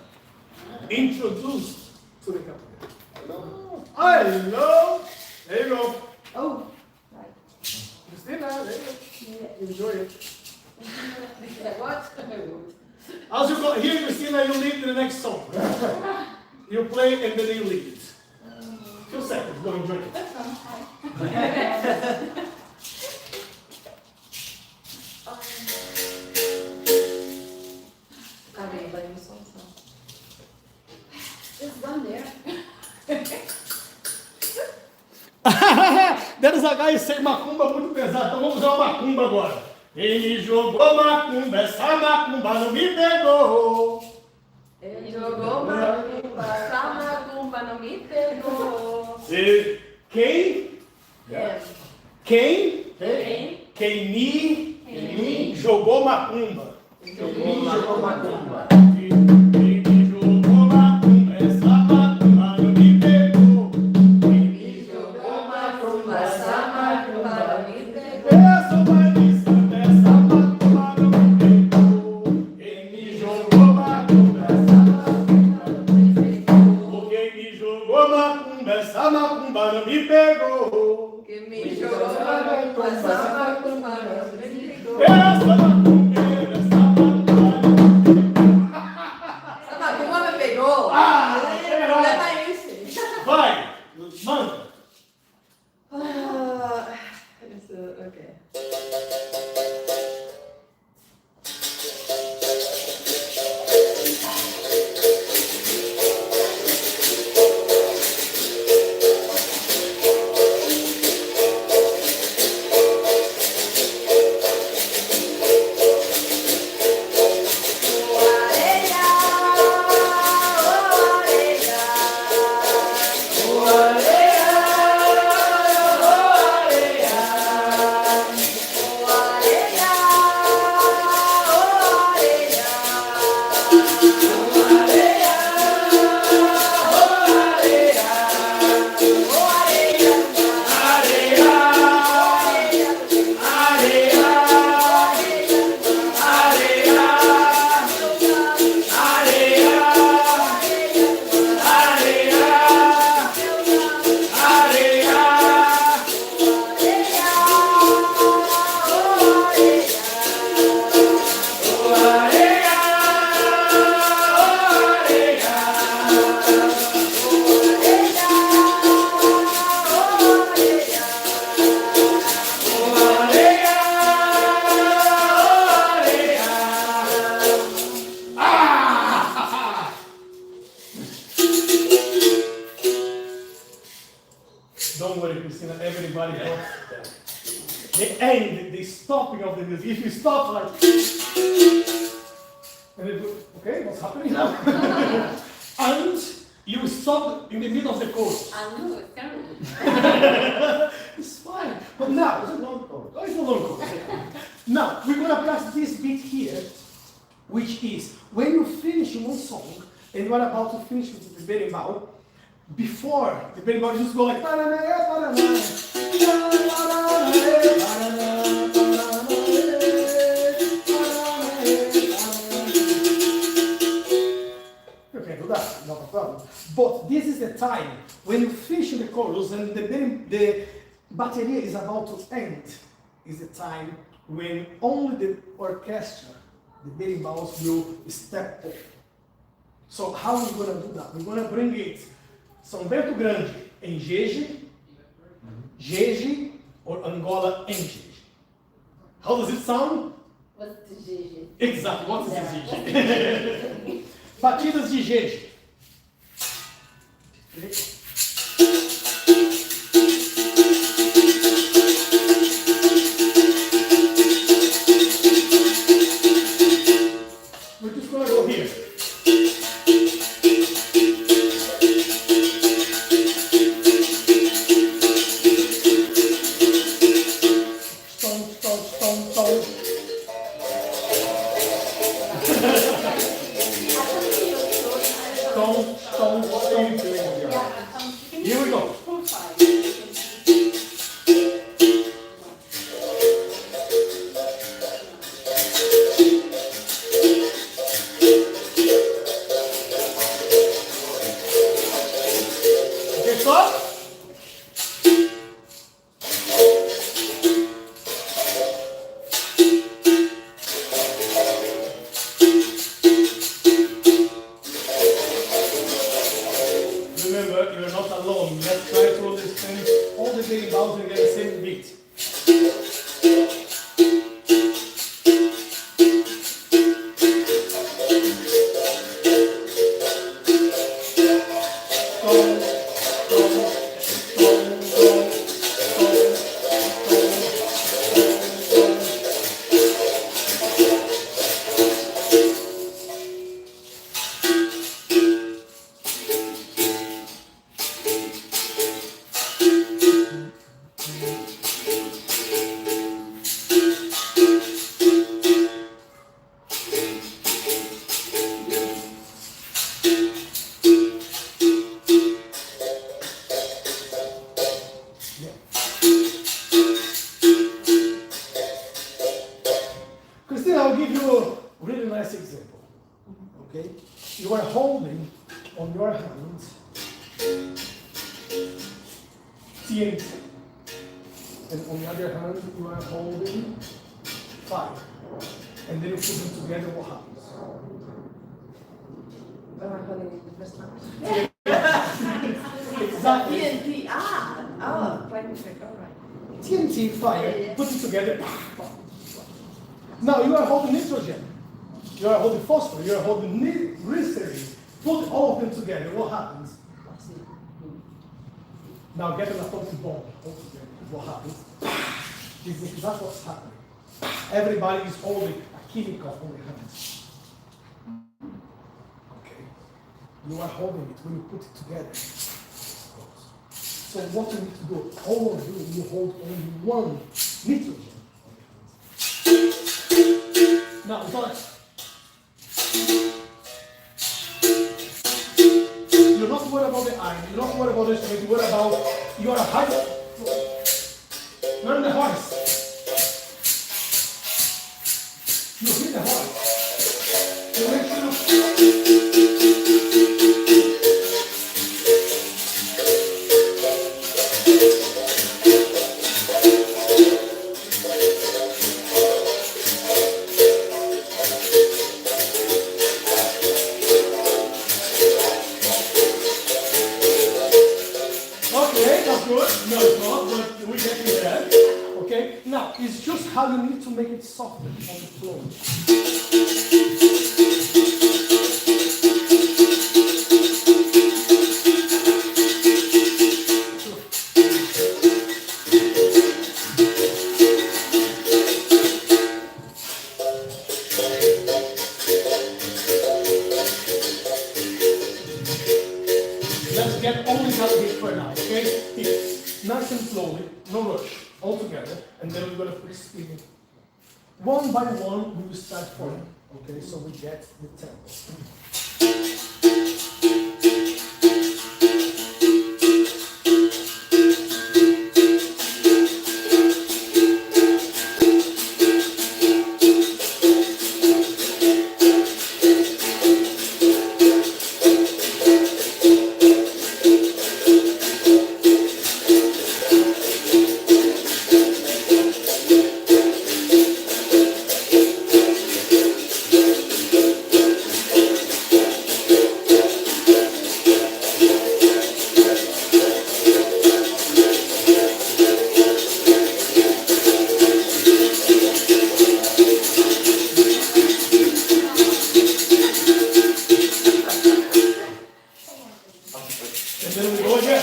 S2: Introduced to the capoeira.
S4: Hello?
S2: Hello. There you go.
S5: Oh, right.
S2: Christina, there you go. Enjoy it.
S5: What?
S2: As you go here, Christina, you lead the next song. You play and then you lead it. 2 seconds, go enjoy it.
S5: Caramba, eu sou There's one there.
S3: Denis H sem macumba muito pesado, então vamos usar uma macumba agora. Ele jogou macumba, essa macumba não me pegou.
S5: Ele jogou macumba, essa macumba não me pegou.
S3: Quem me jogou macumba?
S4: Jogou macumba.
S3: Quem me jogou macumba, essa macumba não me pegou. Quem me
S5: Jogou macumba, essa macumba não me pegou.
S3: essa maldição, essa macumba não me pegou. Quem me jogou macumba, essa macumba não me pegou. Quem me jogou macumba, essa macumba não me pegou.
S5: Que me jogou macumba, essa macumba não me pegou.
S3: Essa macumbeira, essa macumba não me pegou.
S5: Essa macumba me pegou. Leva esse.
S3: Vai, manda.
S5: Okay.
S3: Don't worry, Christina, everybody got that. The end, the stopping of the music. If you stop like, and it goes, okay, what's happening now? And you stop in the middle of the chorus.
S5: I know, it's terrible.
S3: It's fine. But now,
S4: It's a long chord.
S3: oh, it's a long chorus. Now, we're gonna practice this bit here, which is when you finish one song and you are about to finish with the berimbau, before the berimbau, just go like parana, parana, you can do that, not a problem. But this is the time when you finish the chorus and the bateria is about to end, is the time when only the orchestra, the berimbau's will step up. So how are we going to do that? We're going to bring it São Bento Grande em Jeje, Jeje, or Angola em Jeje. How does it sound?
S5: What's the GG?
S3: Exactly, what is Jeje? Batidas de Jeje. We're just going to go here. Stomp, stomp, stomp, stomp. Stomp, stomp, stomp. Here we go. Okay, stop. Remember, you're not alone. Let's
S2: holding on your hand TNT, and on the other hand you are holding fire, and then you put them together, what happens?
S5: Am I holding it the first time?
S2: Exactly.
S5: TNT, quite perfect, all right.
S2: TNT, fire,
S5: Yeah.
S2: put it together. Now you are holding nitrogen, you are holding phosphorus, you are holding glycerin. Put all of them together, what happens? Now get an atomic bomb all together, what happens? This is exactly what's happening. Everybody is holding a chemical on their hands. Okay? You are holding it when you put it together. So what you need to do, all of you hold only one nitrogen on your hands. Now, you're not worried about the iron, you're not worried about the instrument, you're worried about your height. You're in the horse. You hit the horse. You make sure. Okay, that's good. No, it's not, but we get to that. Okay, now it's just how you need to make it softer on the floor. Let's get only that bit for now, okay? Here. Nice and slowly, no rush, all together, and then we're gonna put speeding. One by one, we will start falling, okay? So we get the tempo. And then we go again.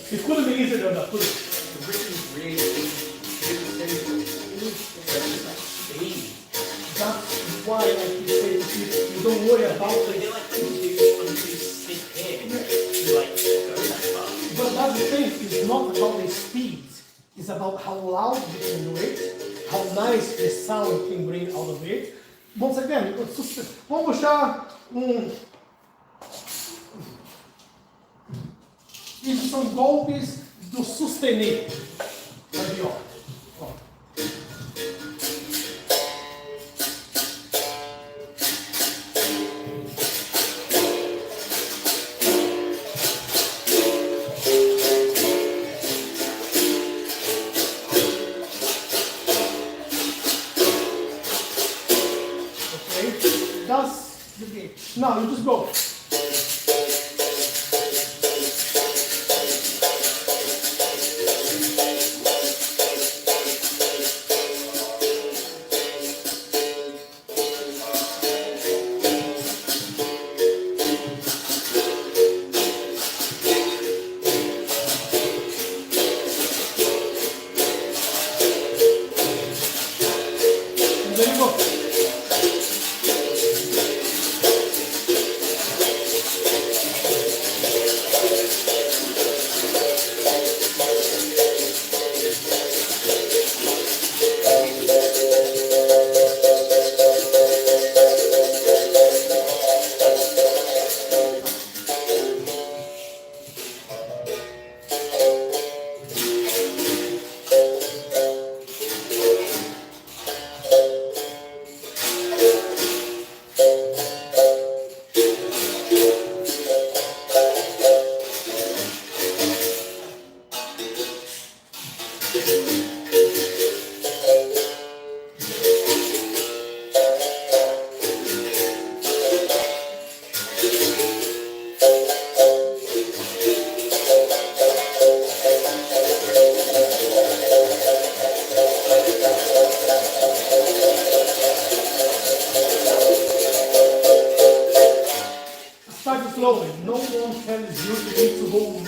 S2: It couldn't be easier than that, could it?
S1: The rhythm is really easy.
S2: That's why I keep saying to you, you don't worry about
S1: So
S2: it.
S1: they're like undo stick here. You like go that far.
S2: But that's the thing, it's not about the speed, it's about how loud you can do it, how nice the sound can bring out of it. Once again, vamos puxar Isso são golpes do sustenido da viola. Ó. Okay, that's the game. Now you just go.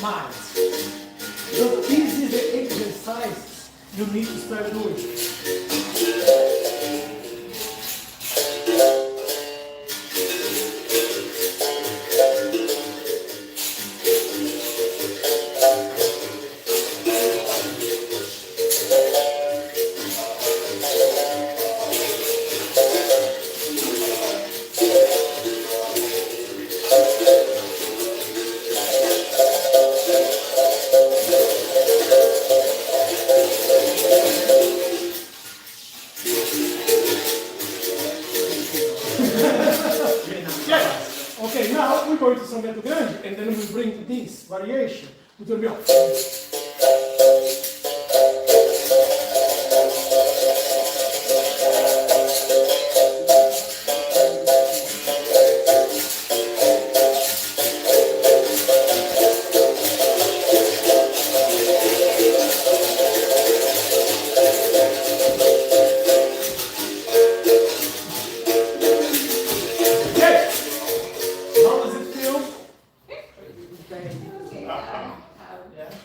S2: mind. So this is the exercise you need to start doing. Okay, now we're going to Sangato Grande, and then we bring this variation. It will be up.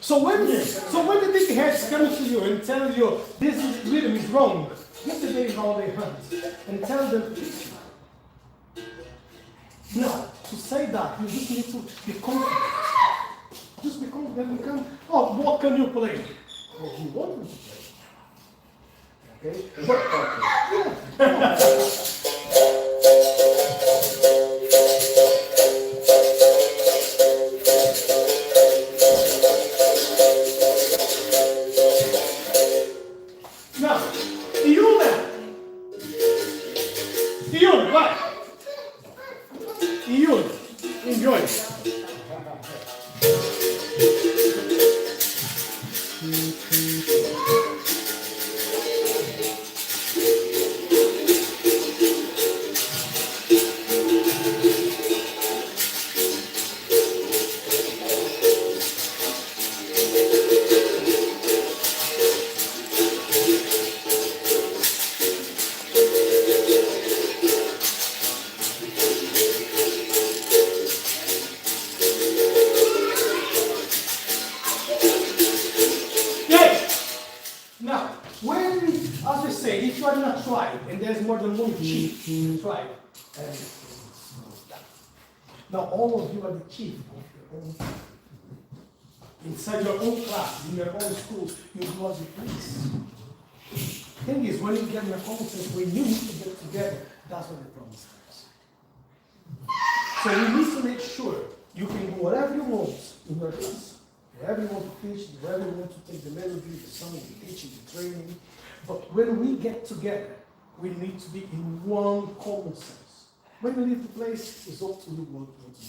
S2: So when the big heads come to you and tell you this rhythm is wrong, give the baby all their hands and tell them. Now, to say that, you just need to be confident. Just be confident. You can. Oh, what can you play? What you want me to play. Okay? Yeah. Enjoy. If you are in a tribe and there's more than one chief in the tribe, now all of you are the chief of your own tribe. Inside your own class, in your own school, you was your place. Thing is, when you get in a conference, when you need to get together, that's when the problem starts. So you need to make sure you can do whatever you want in your class. Wherever you want to teach, wherever you want to take the melody, the song, the teaching, the training. But when we get together, we need to be in one common sense. When we leave the place, it's up to you what we want to do.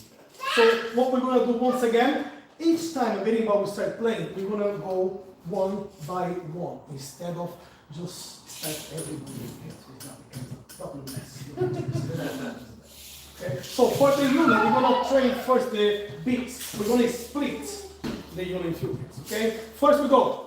S2: So what we're going to do once again, each time a meeting we start playing, we're going to go one by one instead of just start everybody. Okay. So for the unit, we're going to train first the beats. We're going to split the unit in few beats. Okay. First we go.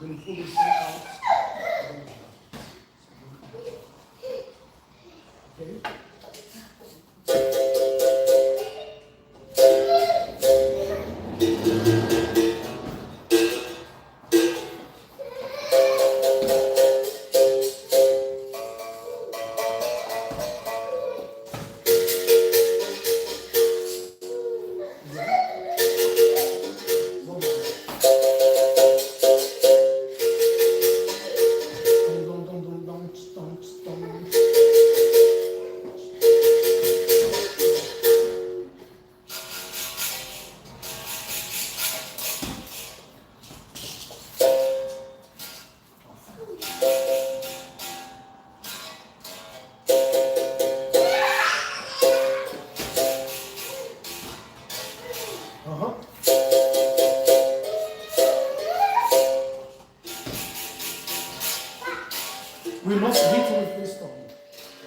S2: When you pull this thing out, okay. We must hit with this tone,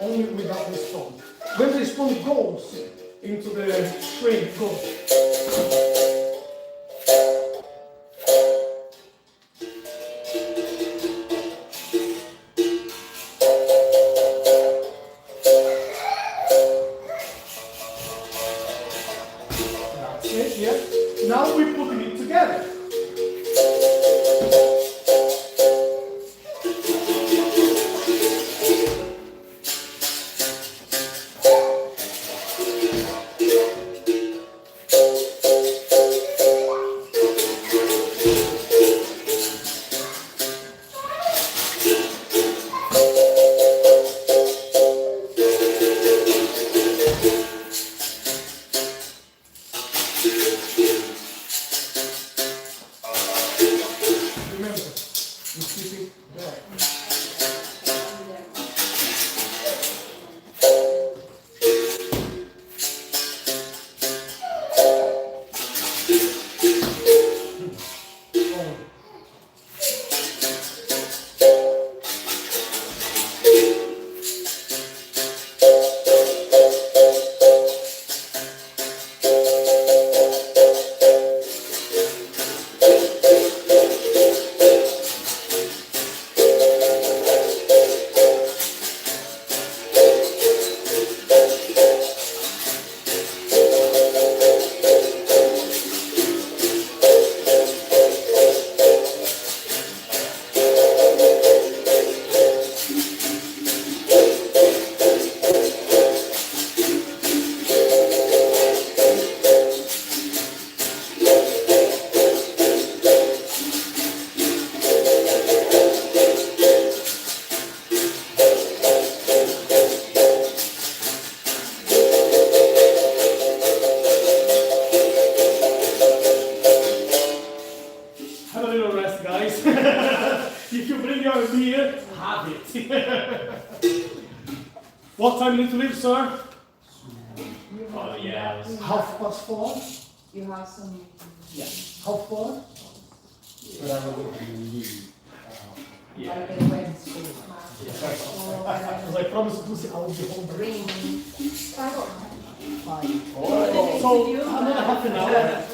S2: only without this tone. When this tone goes into the string, go. That's it, yeah. Now we're putting it together. What time you need to leave, sir?
S1: Oh, yeah.
S2: 4:30.
S5: You have some.
S2: Yeah. 4:30.
S1: Yeah.
S5: Like they went to
S2: Because I promised Lucy I will be home by
S5: ring.
S2: 5.
S5: Oh.
S2: So another half an hour.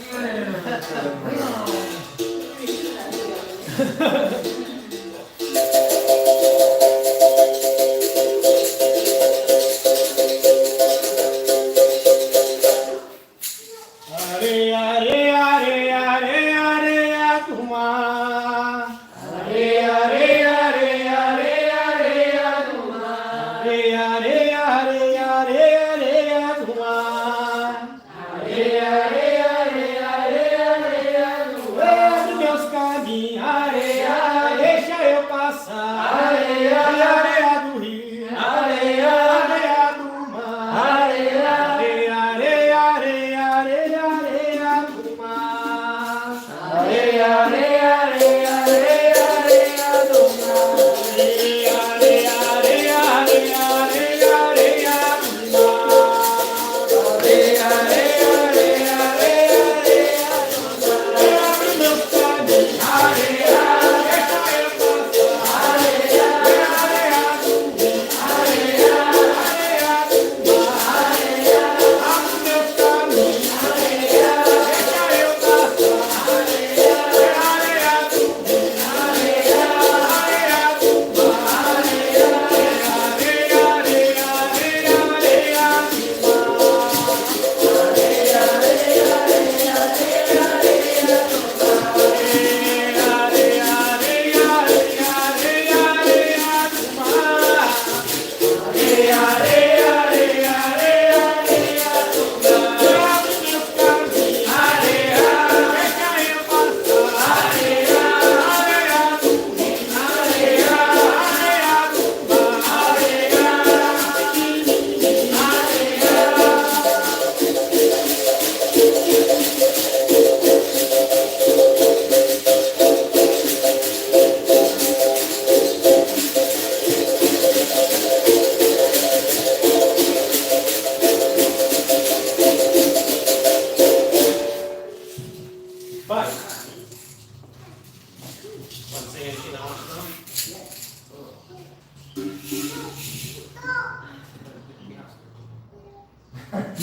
S1: making art now?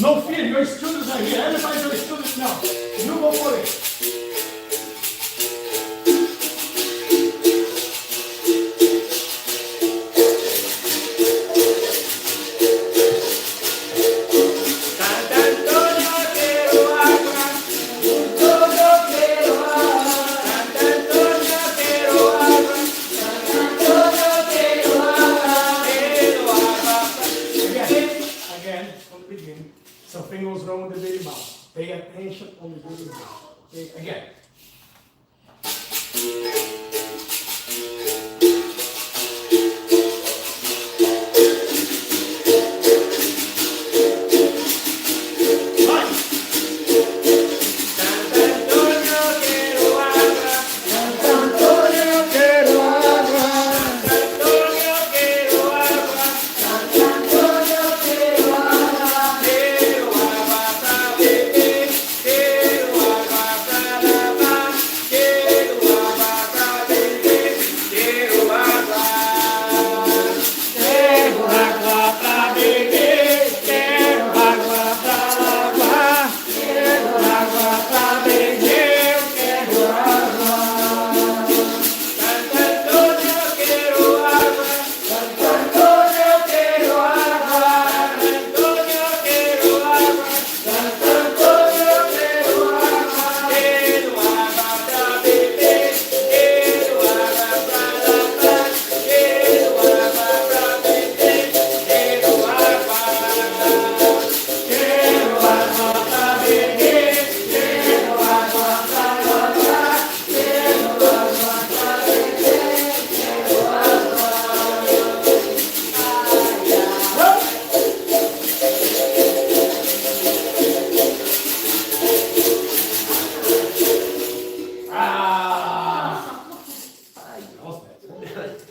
S3: No fear, your students are here. Everybody's your students now. You go for it. Something goes wrong with the baby mouth. Pay attention on the baby mouth. Okay, again.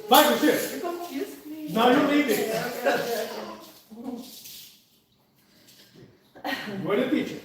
S3: Michael, here.
S5: You confused me.
S3: Now you leave it. You're the teacher.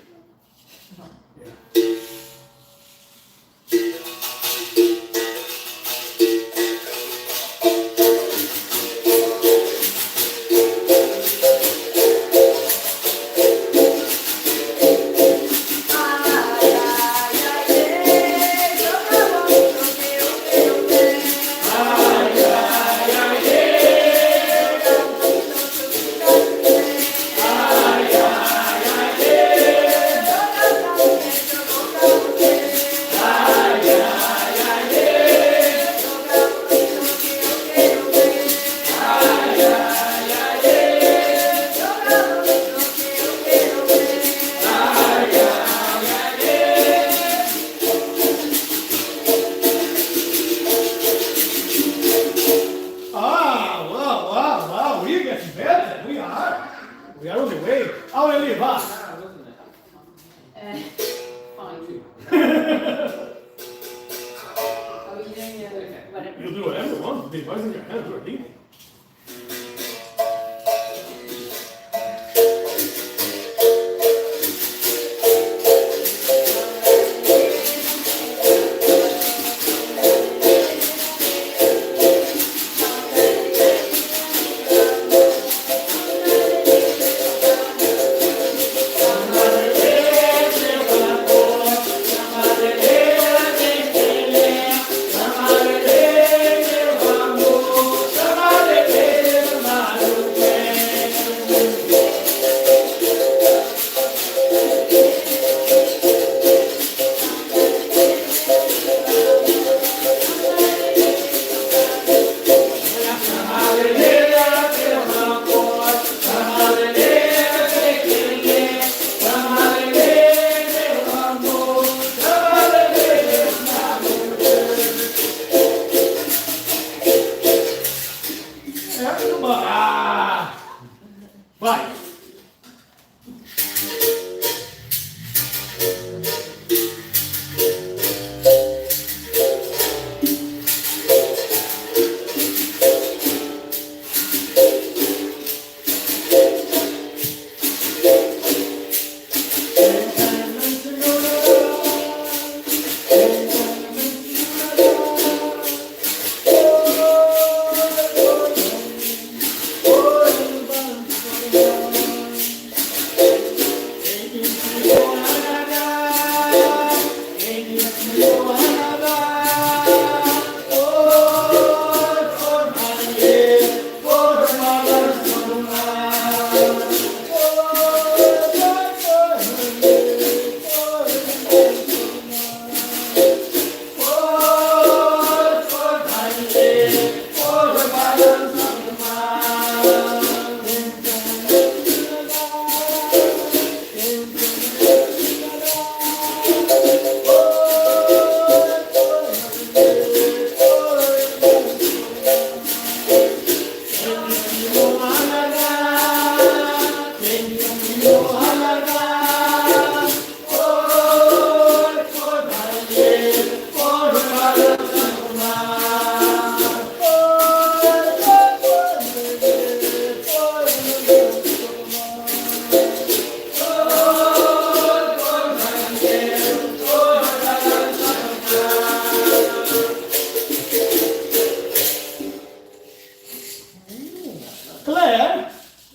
S3: We are on the way. How will I live?
S5: Fine. Are we doing whatever?
S3: You do whatever you want. The device in your hand, you're leaving.
S4: Come on.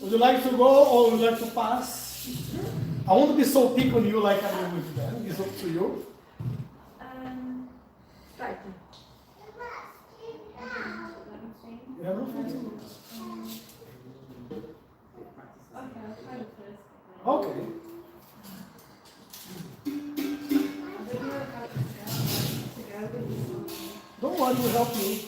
S2: Would you like to go or would you like to pass? I won't be so picky on you like I am with them. It's up to you.
S5: Right.
S2: Yeah, no, thank you. Okay. Don't worry, we'll help you.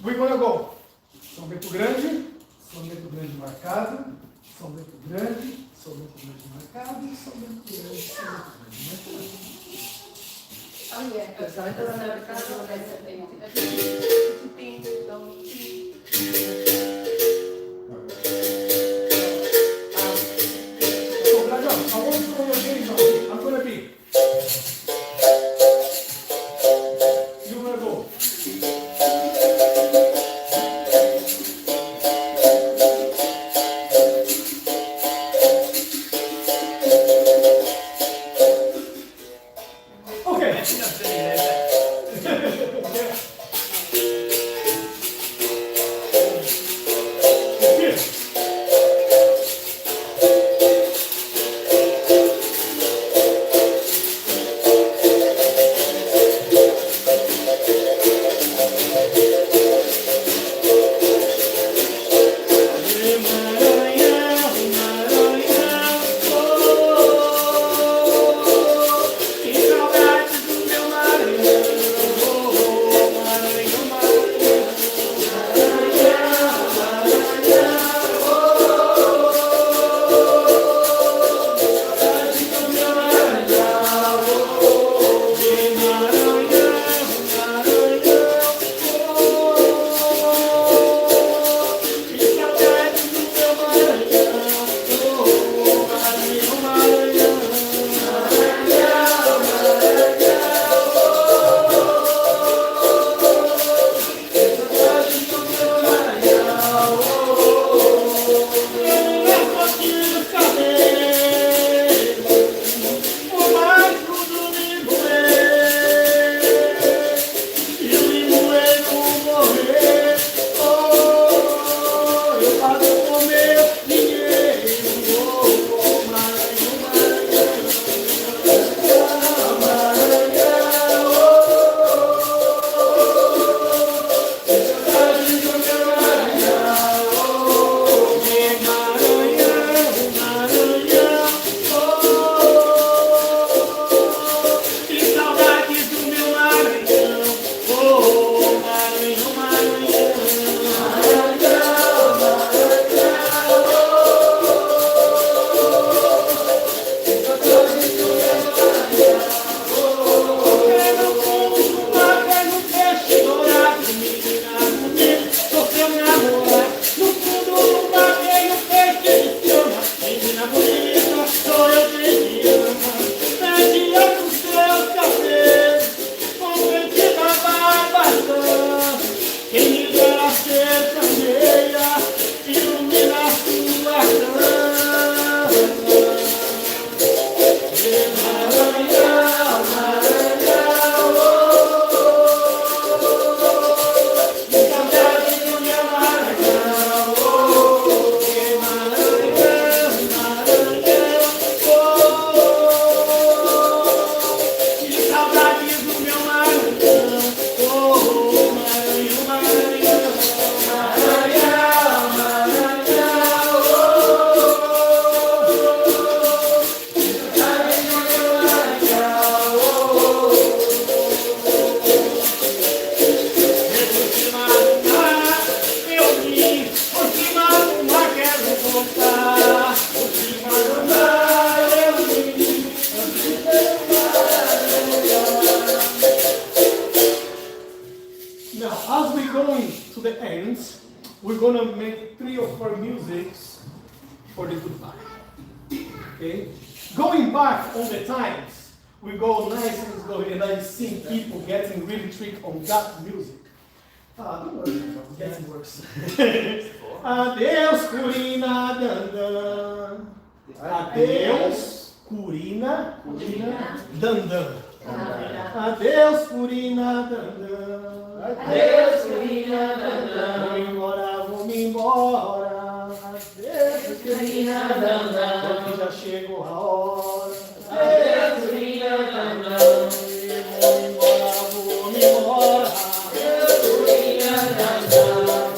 S2: We're gonna go. Sombreto grande, sombreto grande marcado, sombreto grande, sombreto grande marcado, sombreto grande, sombreto grande marcado.
S5: Oh yeah, so it doesn't have a cardinal thing.
S2: So, Raja, I want to know your name now. I'm gonna be. You're gonna go. Okay.
S3: we're gonna make 3 or 4 musics for the goodbye. Okay? Going back on the times, we go nice and slowly, and I see people getting really tricked on that music. Don't worry, getting worse. Adeus, Curina, dandan. Adeus, Curina, dandan. Adeus, Curina, dandan.
S4: Adeus, Curina, dandan.
S3: Vou-me embora. Adeus,
S4: Curina, dandan.
S3: porque já chegou a hora.
S4: Adeus, Curina, dandan.
S3: Vou-me embora.
S4: Adeus, Curina, dandan.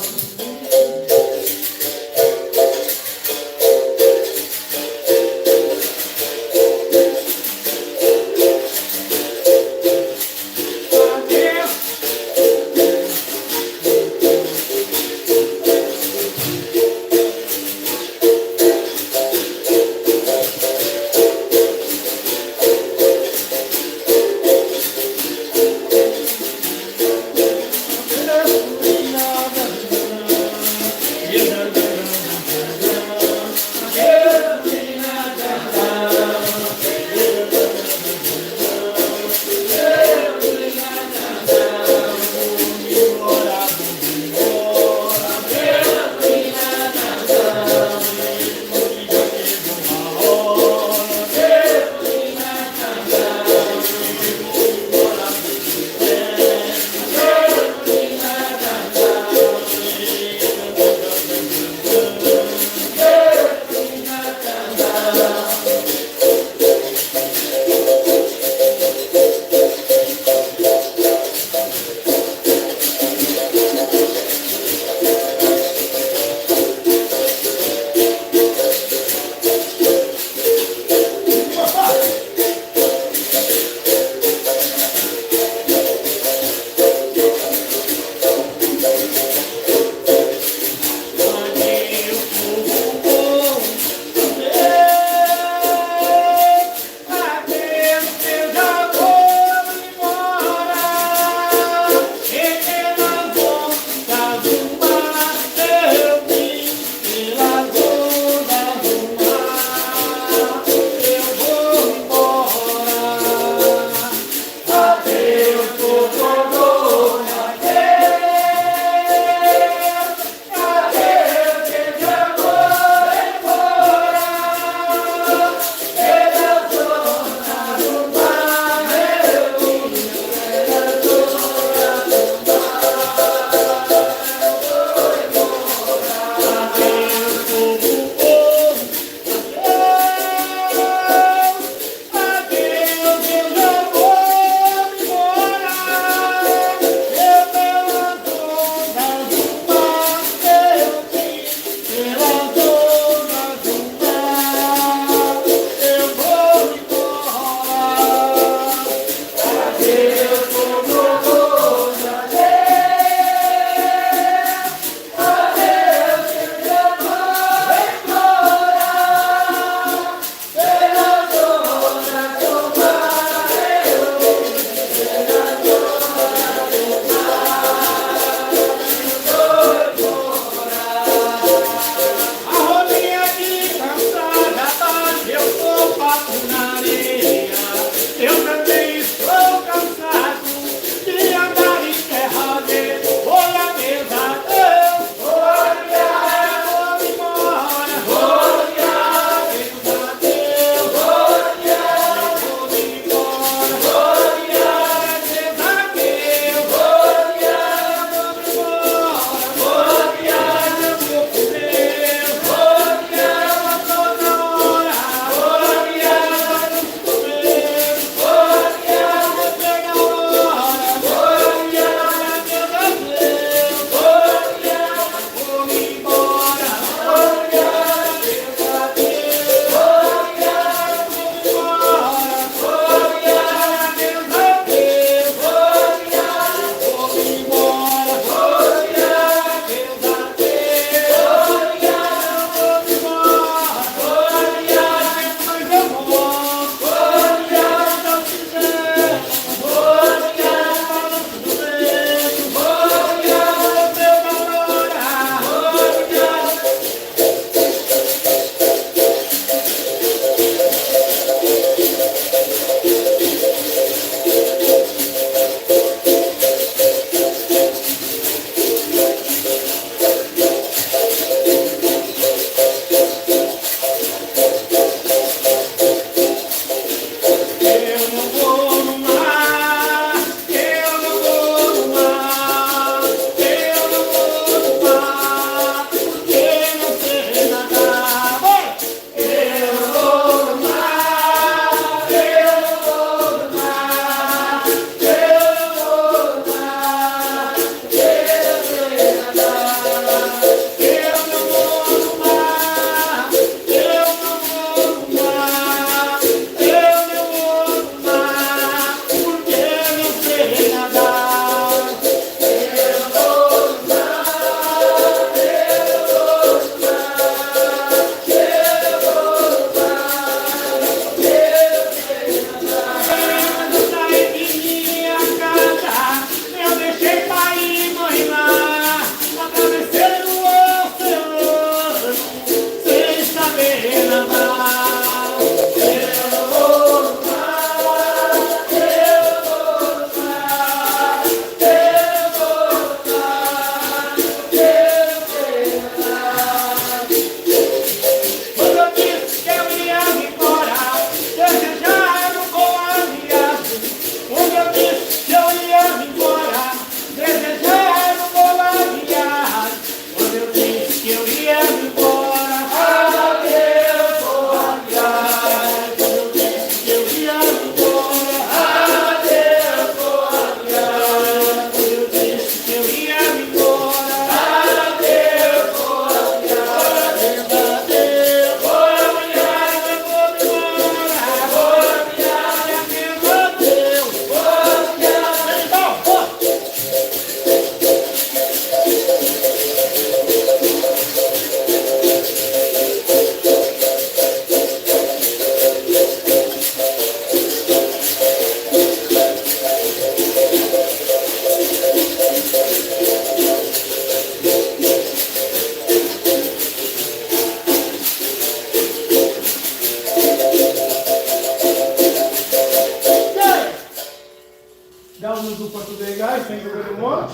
S3: do for today, guys. Thank you very much.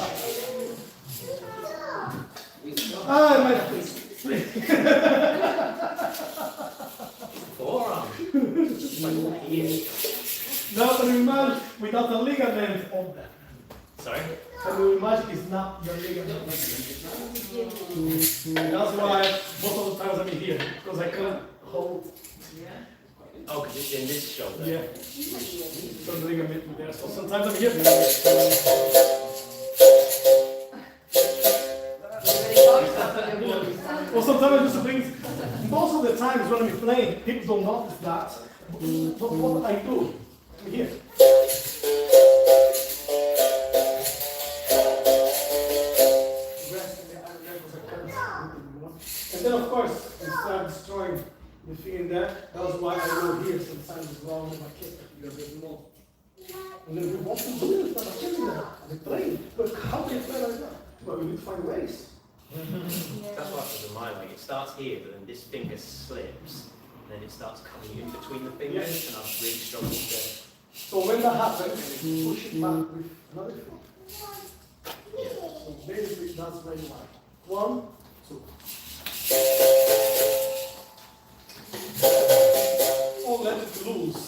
S3: Ah, my
S1: Forearm.
S3: now can you imagine without a ligament on that?
S1: Sorry?
S3: Can you imagine it's not your ligament? That's why most of the times I'm here, because I can't hold.
S1: Oh, because it's in this shoulder.
S3: Yeah. So the ligament there. So sometimes I'm here. Or sometimes I just bring. Most of the times when I'm playing, people don't notice that. But what I do, I'm here. And then of course, we start destroying the thing there. That's why I go here sometimes as well with my kids. You're a bit more. And then we want to do it, but I can't play. But how can you play like that? Well, we need to find ways.
S1: That's what happens in my leg. It starts here, but then this finger slips, and then it starts coming in between the fingers, and I'm really struggling to.
S3: So when that happens, you push it back with another foot.
S1: Yeah.
S3: So basically, that's where you are. 1, 2. Oh, let it loose.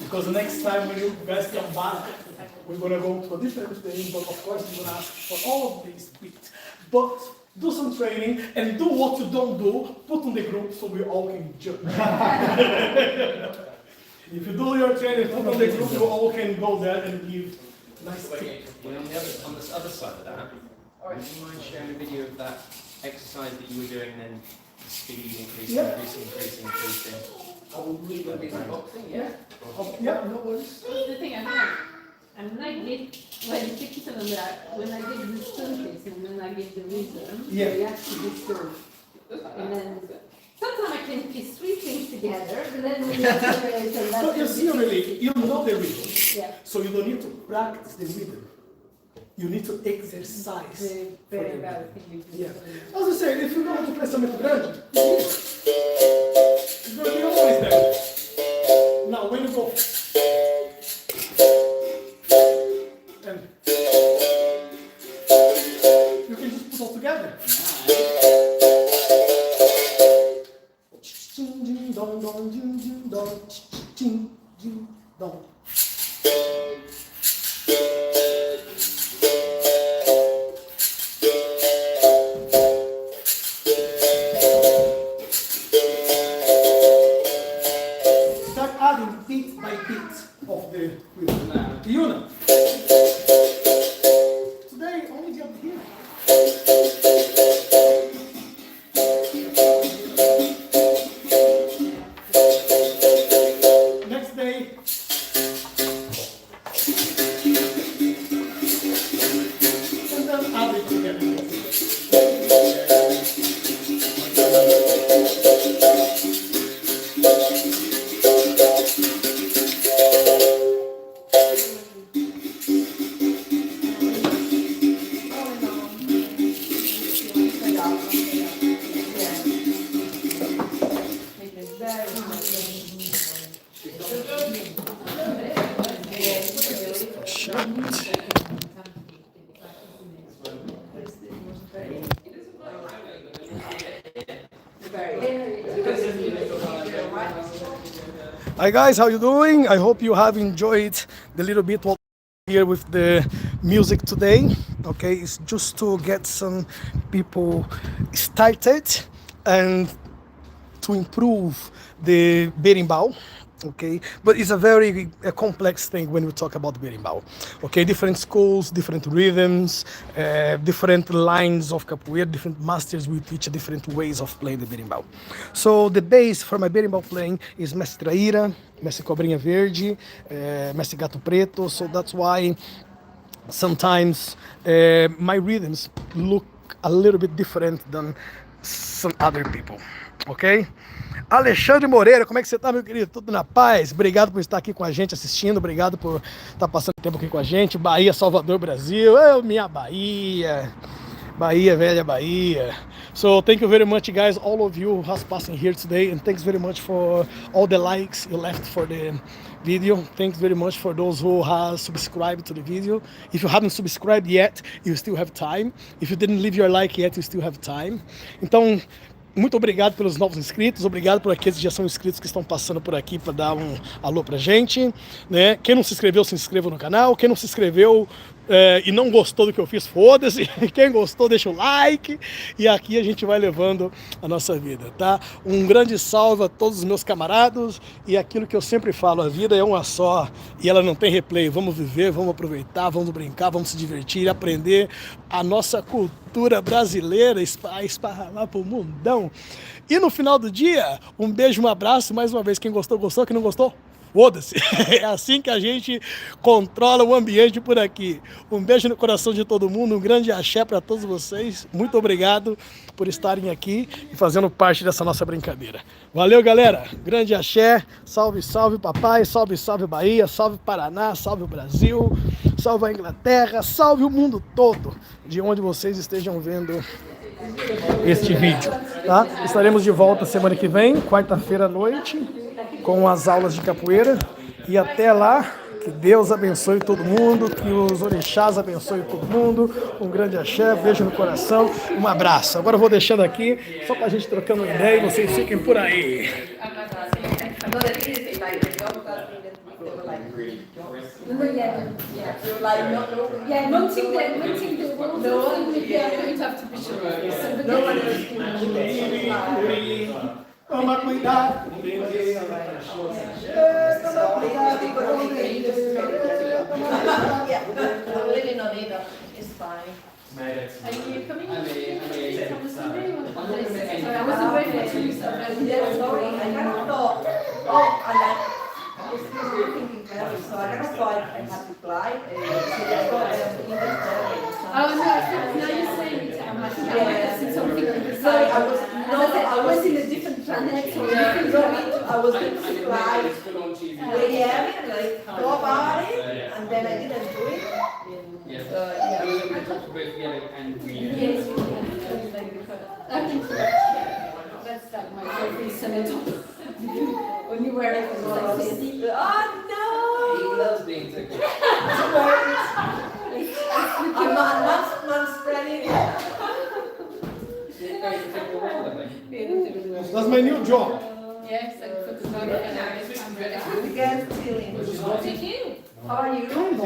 S3: Because next time when you guys come back, we're going to go to a different thing, but of course we're going to ask for all of these beats. But do some training and do what you don't do, put on the group so we all can jump. If you do your training, put on the group, you all can go there and give nice tips.
S1: Well, on the other side of that, would you mind sharing a video of that exercise that you were doing, and then the speed increasing, increasing?
S5: Oh, we will be boxing, yeah.
S3: Yeah, no worries.
S6: The thing I'm when I get when I get the surface and when I get the rhythm,
S3: Yeah.
S6: I actually disturb. And then sometimes I can piece 3 things together, but then when you accelerate and
S3: But you see, really, you know the rhythm,
S6: yeah,
S3: so you don't need to practice the rhythm. You need to exercise.
S6: the very bad thing you do.
S3: Yeah. As I said, if you know how to play something grande, it's going to be always there. Now, when you go, and you can just put all together. Ding, ding, dong, dong, ding, ding, dong, ding, ding, dong. Start adding bit by bit of the rhythm. You know. Today, only jump here. Next day. And then add it together. Hi guys, how you doing? I hope you have enjoyed the little bit what here with the music today. Okay, it's just to get some people started and to improve the berimbau.
S2: Okay, but it's a very complex thing when we talk about berimbau. Okay, different schools, different rhythms, different lines of capoeira, different masters will teach different ways of playing the berimbau. So the base for my berimbau playing is Mestre Traíra, Mestre Cobrinha Verde, Mestre Gato Preto. So that's why sometimes my rhythms look a little bit different than some other people. Ok? Alexandre Moreira, como é que você tá, meu querido? Tudo na paz? Obrigado por estar aqui com a gente assistindo, obrigado por estar passando tempo aqui com a gente. Bahia, Salvador, Brasil, minha Bahia, Bahia, velha Bahia. So thank you very much, guys, all of you who has passing here today, and thanks very much for all the likes you left for the video. Thanks very much for those who has subscribed to the video. If you haven't subscribed yet, you still have time. If you didn't leave your like yet, you still have time. Então, muito obrigado pelos novos inscritos, obrigado por aqueles que já são inscritos que estão passando por aqui para dar um alô pra gente, né? Quem não se inscreveu, se inscreva no canal. Quem não se inscreveu e não gostou do que eu fiz, foda-se. Quem gostou, deixa o like. E aqui a gente vai levando a nossa vida, tá? Um grande salve a todos os meus camaradas. E aquilo que eu sempre falo, a vida é uma só e ela não tem replay. Vamos viver, vamos aproveitar, vamos brincar, vamos se divertir, aprender a nossa cultura brasileira, esparramar pro mundão. E no final do dia, um beijo, um abraço. Mais uma vez, quem gostou, gostou. Quem não gostou, foda-se. É assim que a gente controla o ambiente por aqui. Um beijo no coração de todo mundo, um grande axé para todos vocês. Muito obrigado por estarem aqui e fazendo parte dessa nossa brincadeira. Valeu, galera. Grande axé. Salve, salve, papai. Salve, salve, Bahia. Salve, Paraná. Salve, o Brasil. Salve a Inglaterra. Salve o mundo todo, de onde vocês estejam vendo este vídeo, tá? Estaremos de volta semana que vem, quarta-feira à noite, com as aulas de capoeira. E até lá, que Deus abençoe todo mundo, que os orixás abençoem todo mundo. Um grande axé, beijo no coração, um abraço. Agora eu vou deixando aqui, só pra gente trocando uma ideia, e vocês fiquem por aí. Toma cuidado.
S5: Really no need of, it's fine.
S6: Are you coming on Sunday? Sorry, I wasn't ready to use that.
S5: Yeah, sorry, I kind of thought, oh, and I was thinking very, so I kind of thought I had to fly, so I thought
S6: Oh no, now you're saying it. I think I might have seen something on the side. I was in a different planet. So
S5: I was going to fly really heavy, like go about it, and then I didn't do it.
S4: Yes.
S5: Yeah.
S4: We talked about yellow and green.
S6: Yes, I think so. That's like my favorite senator. When you wear it, it's like this.
S5: Oh
S4: He loves being tickled.
S5: no! I'm not spreading it.
S2: That's my new job.
S6: Yes, like photography and
S5: Again, stealing.
S6: Thank you.
S5: How are you?
S2: Kind of.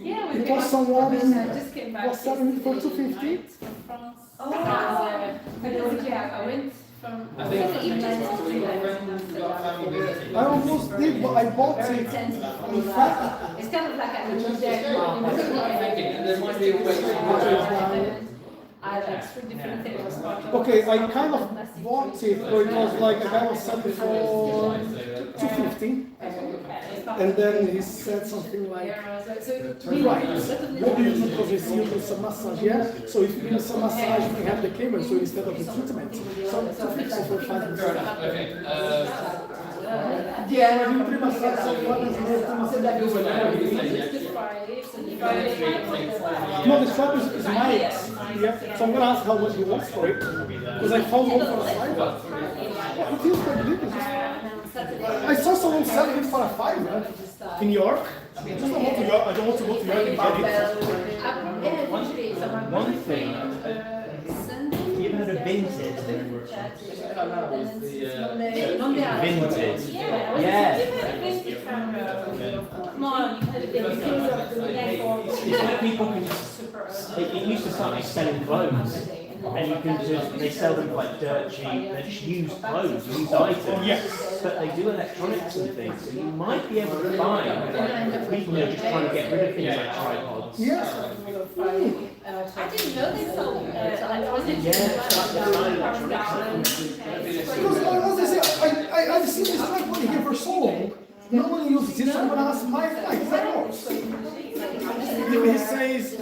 S6: Yeah, we
S2: Because someone
S6: just came back.
S2: was selling it for $2.50.
S6: From France.
S5: Oh.
S6: Basically, I went from.
S4: I think you got a family visiting.
S2: I almost did, but I bought it. In fact,
S6: It's kind of like a
S4: I'm thinking there might be a way to
S6: I like three different things.
S2: okay, I kind of bought it, but it was like a guy was selling for $2.50, and then he said something like, right, what do you do? Because it's you do some massage, yeah? So if you do some massage, you have the camera, so instead of the treatment, so $2.50 for 5 minutes.
S4: Okay.
S5: Yeah.
S2: You do massage, so what is no, the shop is Mike's. Yeah. So I'm gonna ask how much he wants for it, because I found one for a $5. It feels quite delicious. I saw someone selling it for a $5 in York. I don't want to go to York and buy it.
S1: One thing, you heard of vintage? Vintage. Yeah.
S6: Come on, you could have been
S1: It's where people can. It used to start like selling clothes. And you can just, they sell them like dirt cheap, they're just used clothes, used items.
S3: Yes.
S1: But they do electronics and things, so you might be able to find like, people who are just trying to get rid of things like tripods.
S2: Yeah.
S6: I didn't know they sold electronics.
S2: Because as I say, I've seen this tripod here for so long. No one uses it, so I'm gonna ask my friend, that works. He says he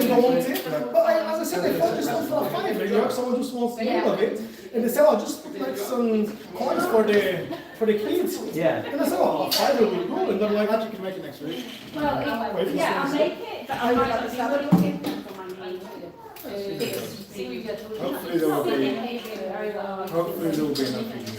S2: don't want it. But as I said, I bought this one for a $5. You know, someone just wants to of it. And they say, oh, just put like some coins for the kids.
S1: Yeah.
S2: And I said, oh, $5 will be cool. And they're like, you can make it next week.
S6: Well, yeah, I'll make it, but I might have to looking for my name.
S7: Hopefully there will be enough you can do.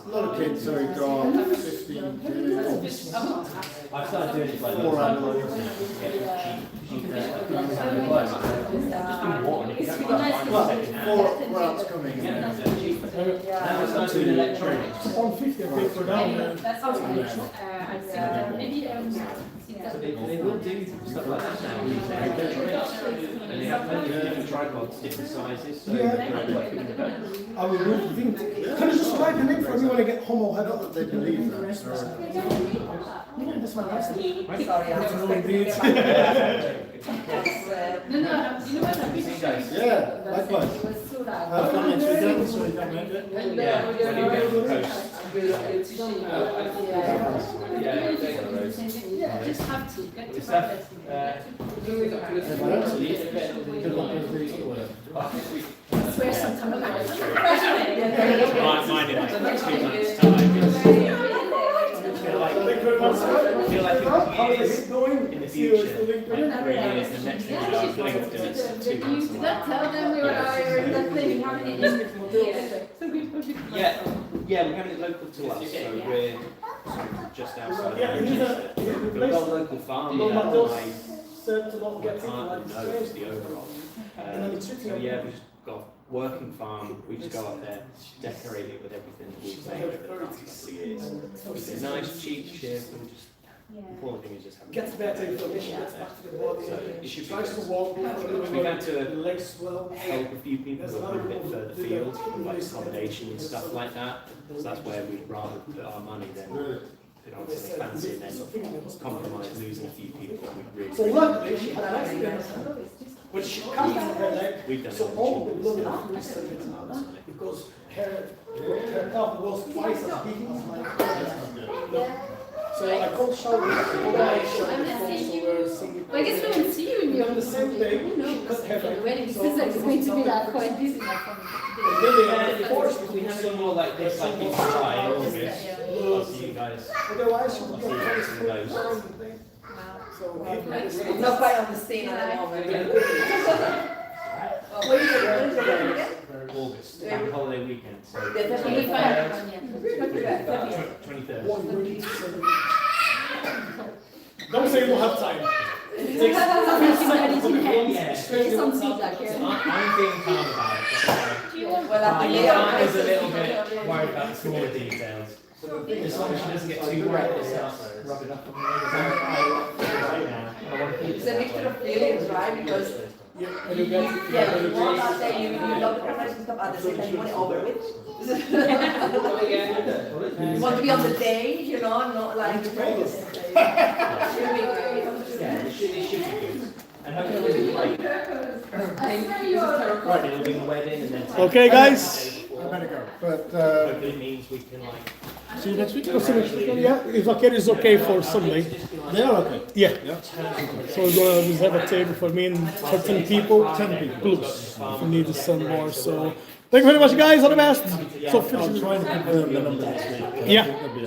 S7: A lot of kids are got 15 kids.
S1: I've started doing it like
S7: Four four outs coming in.
S1: Now I started doing electronics.
S2: 150 I paid for that.
S1: So they will do stuff like that now. And they have plenty of different tripods, different sizes. So
S2: I will move the thing. Can you just write the name for me when I get home? I'll have
S7: Not that they believe that. So
S2: no, that's my last name.
S5: Sorry, I'm
S2: No, indeed.
S7: yeah, likewise. Come next weekend, so you can make it.
S1: yeah, when you get to the coast.
S6: Yeah, just have to get to
S1: Good stuff.
S7: If I don't see you, good luck with the whatever.
S6: swear sometime about it.
S1: Mine in like 2 months' time. I feel like in the future, like 3 years, the next thing I was going to do is 2 months.
S6: You not tell them we were that thing happening.
S1: Yeah, we're having it local to us, so we're just outside of Manchester. We've got a local farm here, my partner knows the overall. So yeah, we've just got working farm, we just go up there, decorate it with everything that we've made over the past couple of years. It's nice, cheap, cheerful, just important thing is just having
S2: Gets better information, gets back to the body.
S1: So it should be
S2: Tries to
S1: good.
S2: walk.
S1: We've had to
S2: legs well.
S1: help a few people who are a bit further field, with like accommodation and stuff like that. So that's where we'd rather put our money than put on something fancy and then compromise losing a few people. We'd
S2: So
S1: really,
S2: luckily she had an accident.
S1: which
S2: Cut down her leg.
S1: we've done.
S2: So
S1: it
S2: all the
S1: on
S2: blood
S1: the
S2: and fluid circuits out because her cup was twice as big as mine. So I called Sharon,
S6: Well, I guess we won't see you in
S2: on the same day, she cut her
S6: the
S2: leg.
S6: wedding. It seems like it's going to be like quite busy.
S1: If we have some more like this, like in July, August, I'll see you guys.
S2: Otherwise she would be
S1: I'll
S2: on
S1: see you
S2: the
S1: some of those.
S2: So
S5: I'm not quite on the scene at the moment. What is the wedding again?
S1: August, bank holiday weekend, so.
S5: The
S1: 23rd.
S2: don't say you don't have time.
S1: Yeah.
S6: Some feedback here.
S1: I'm being calm about it.
S5: Well, I think
S1: My is a little bit worried about the smaller details. As long as she doesn't get too wet, it's not rub it up on me. Right now, I want to keep
S5: it's a mixture of feelings, right? Because you want that day, you love the preparation stuff, at the same time you want it over with. You want to be on the day, you know, not like.
S1: Yeah, it should be good. And hopefully it'll be like, right, it'll be the wedding and then.
S3: Okay, guys.
S7: I better go. But
S1: Hopefully it means we can like.
S7: see you next week.
S3: Yeah, if Akir is okay for Sunday.
S7: They are okay.
S3: Yeah. So we're gonna reserve a table for me and for 10 people. 10 people. Plus, we need some more. So thank you very much, guys. All the best. So
S7: I'll try and confirm the number this week.
S3: Yeah.
S7: That'll be a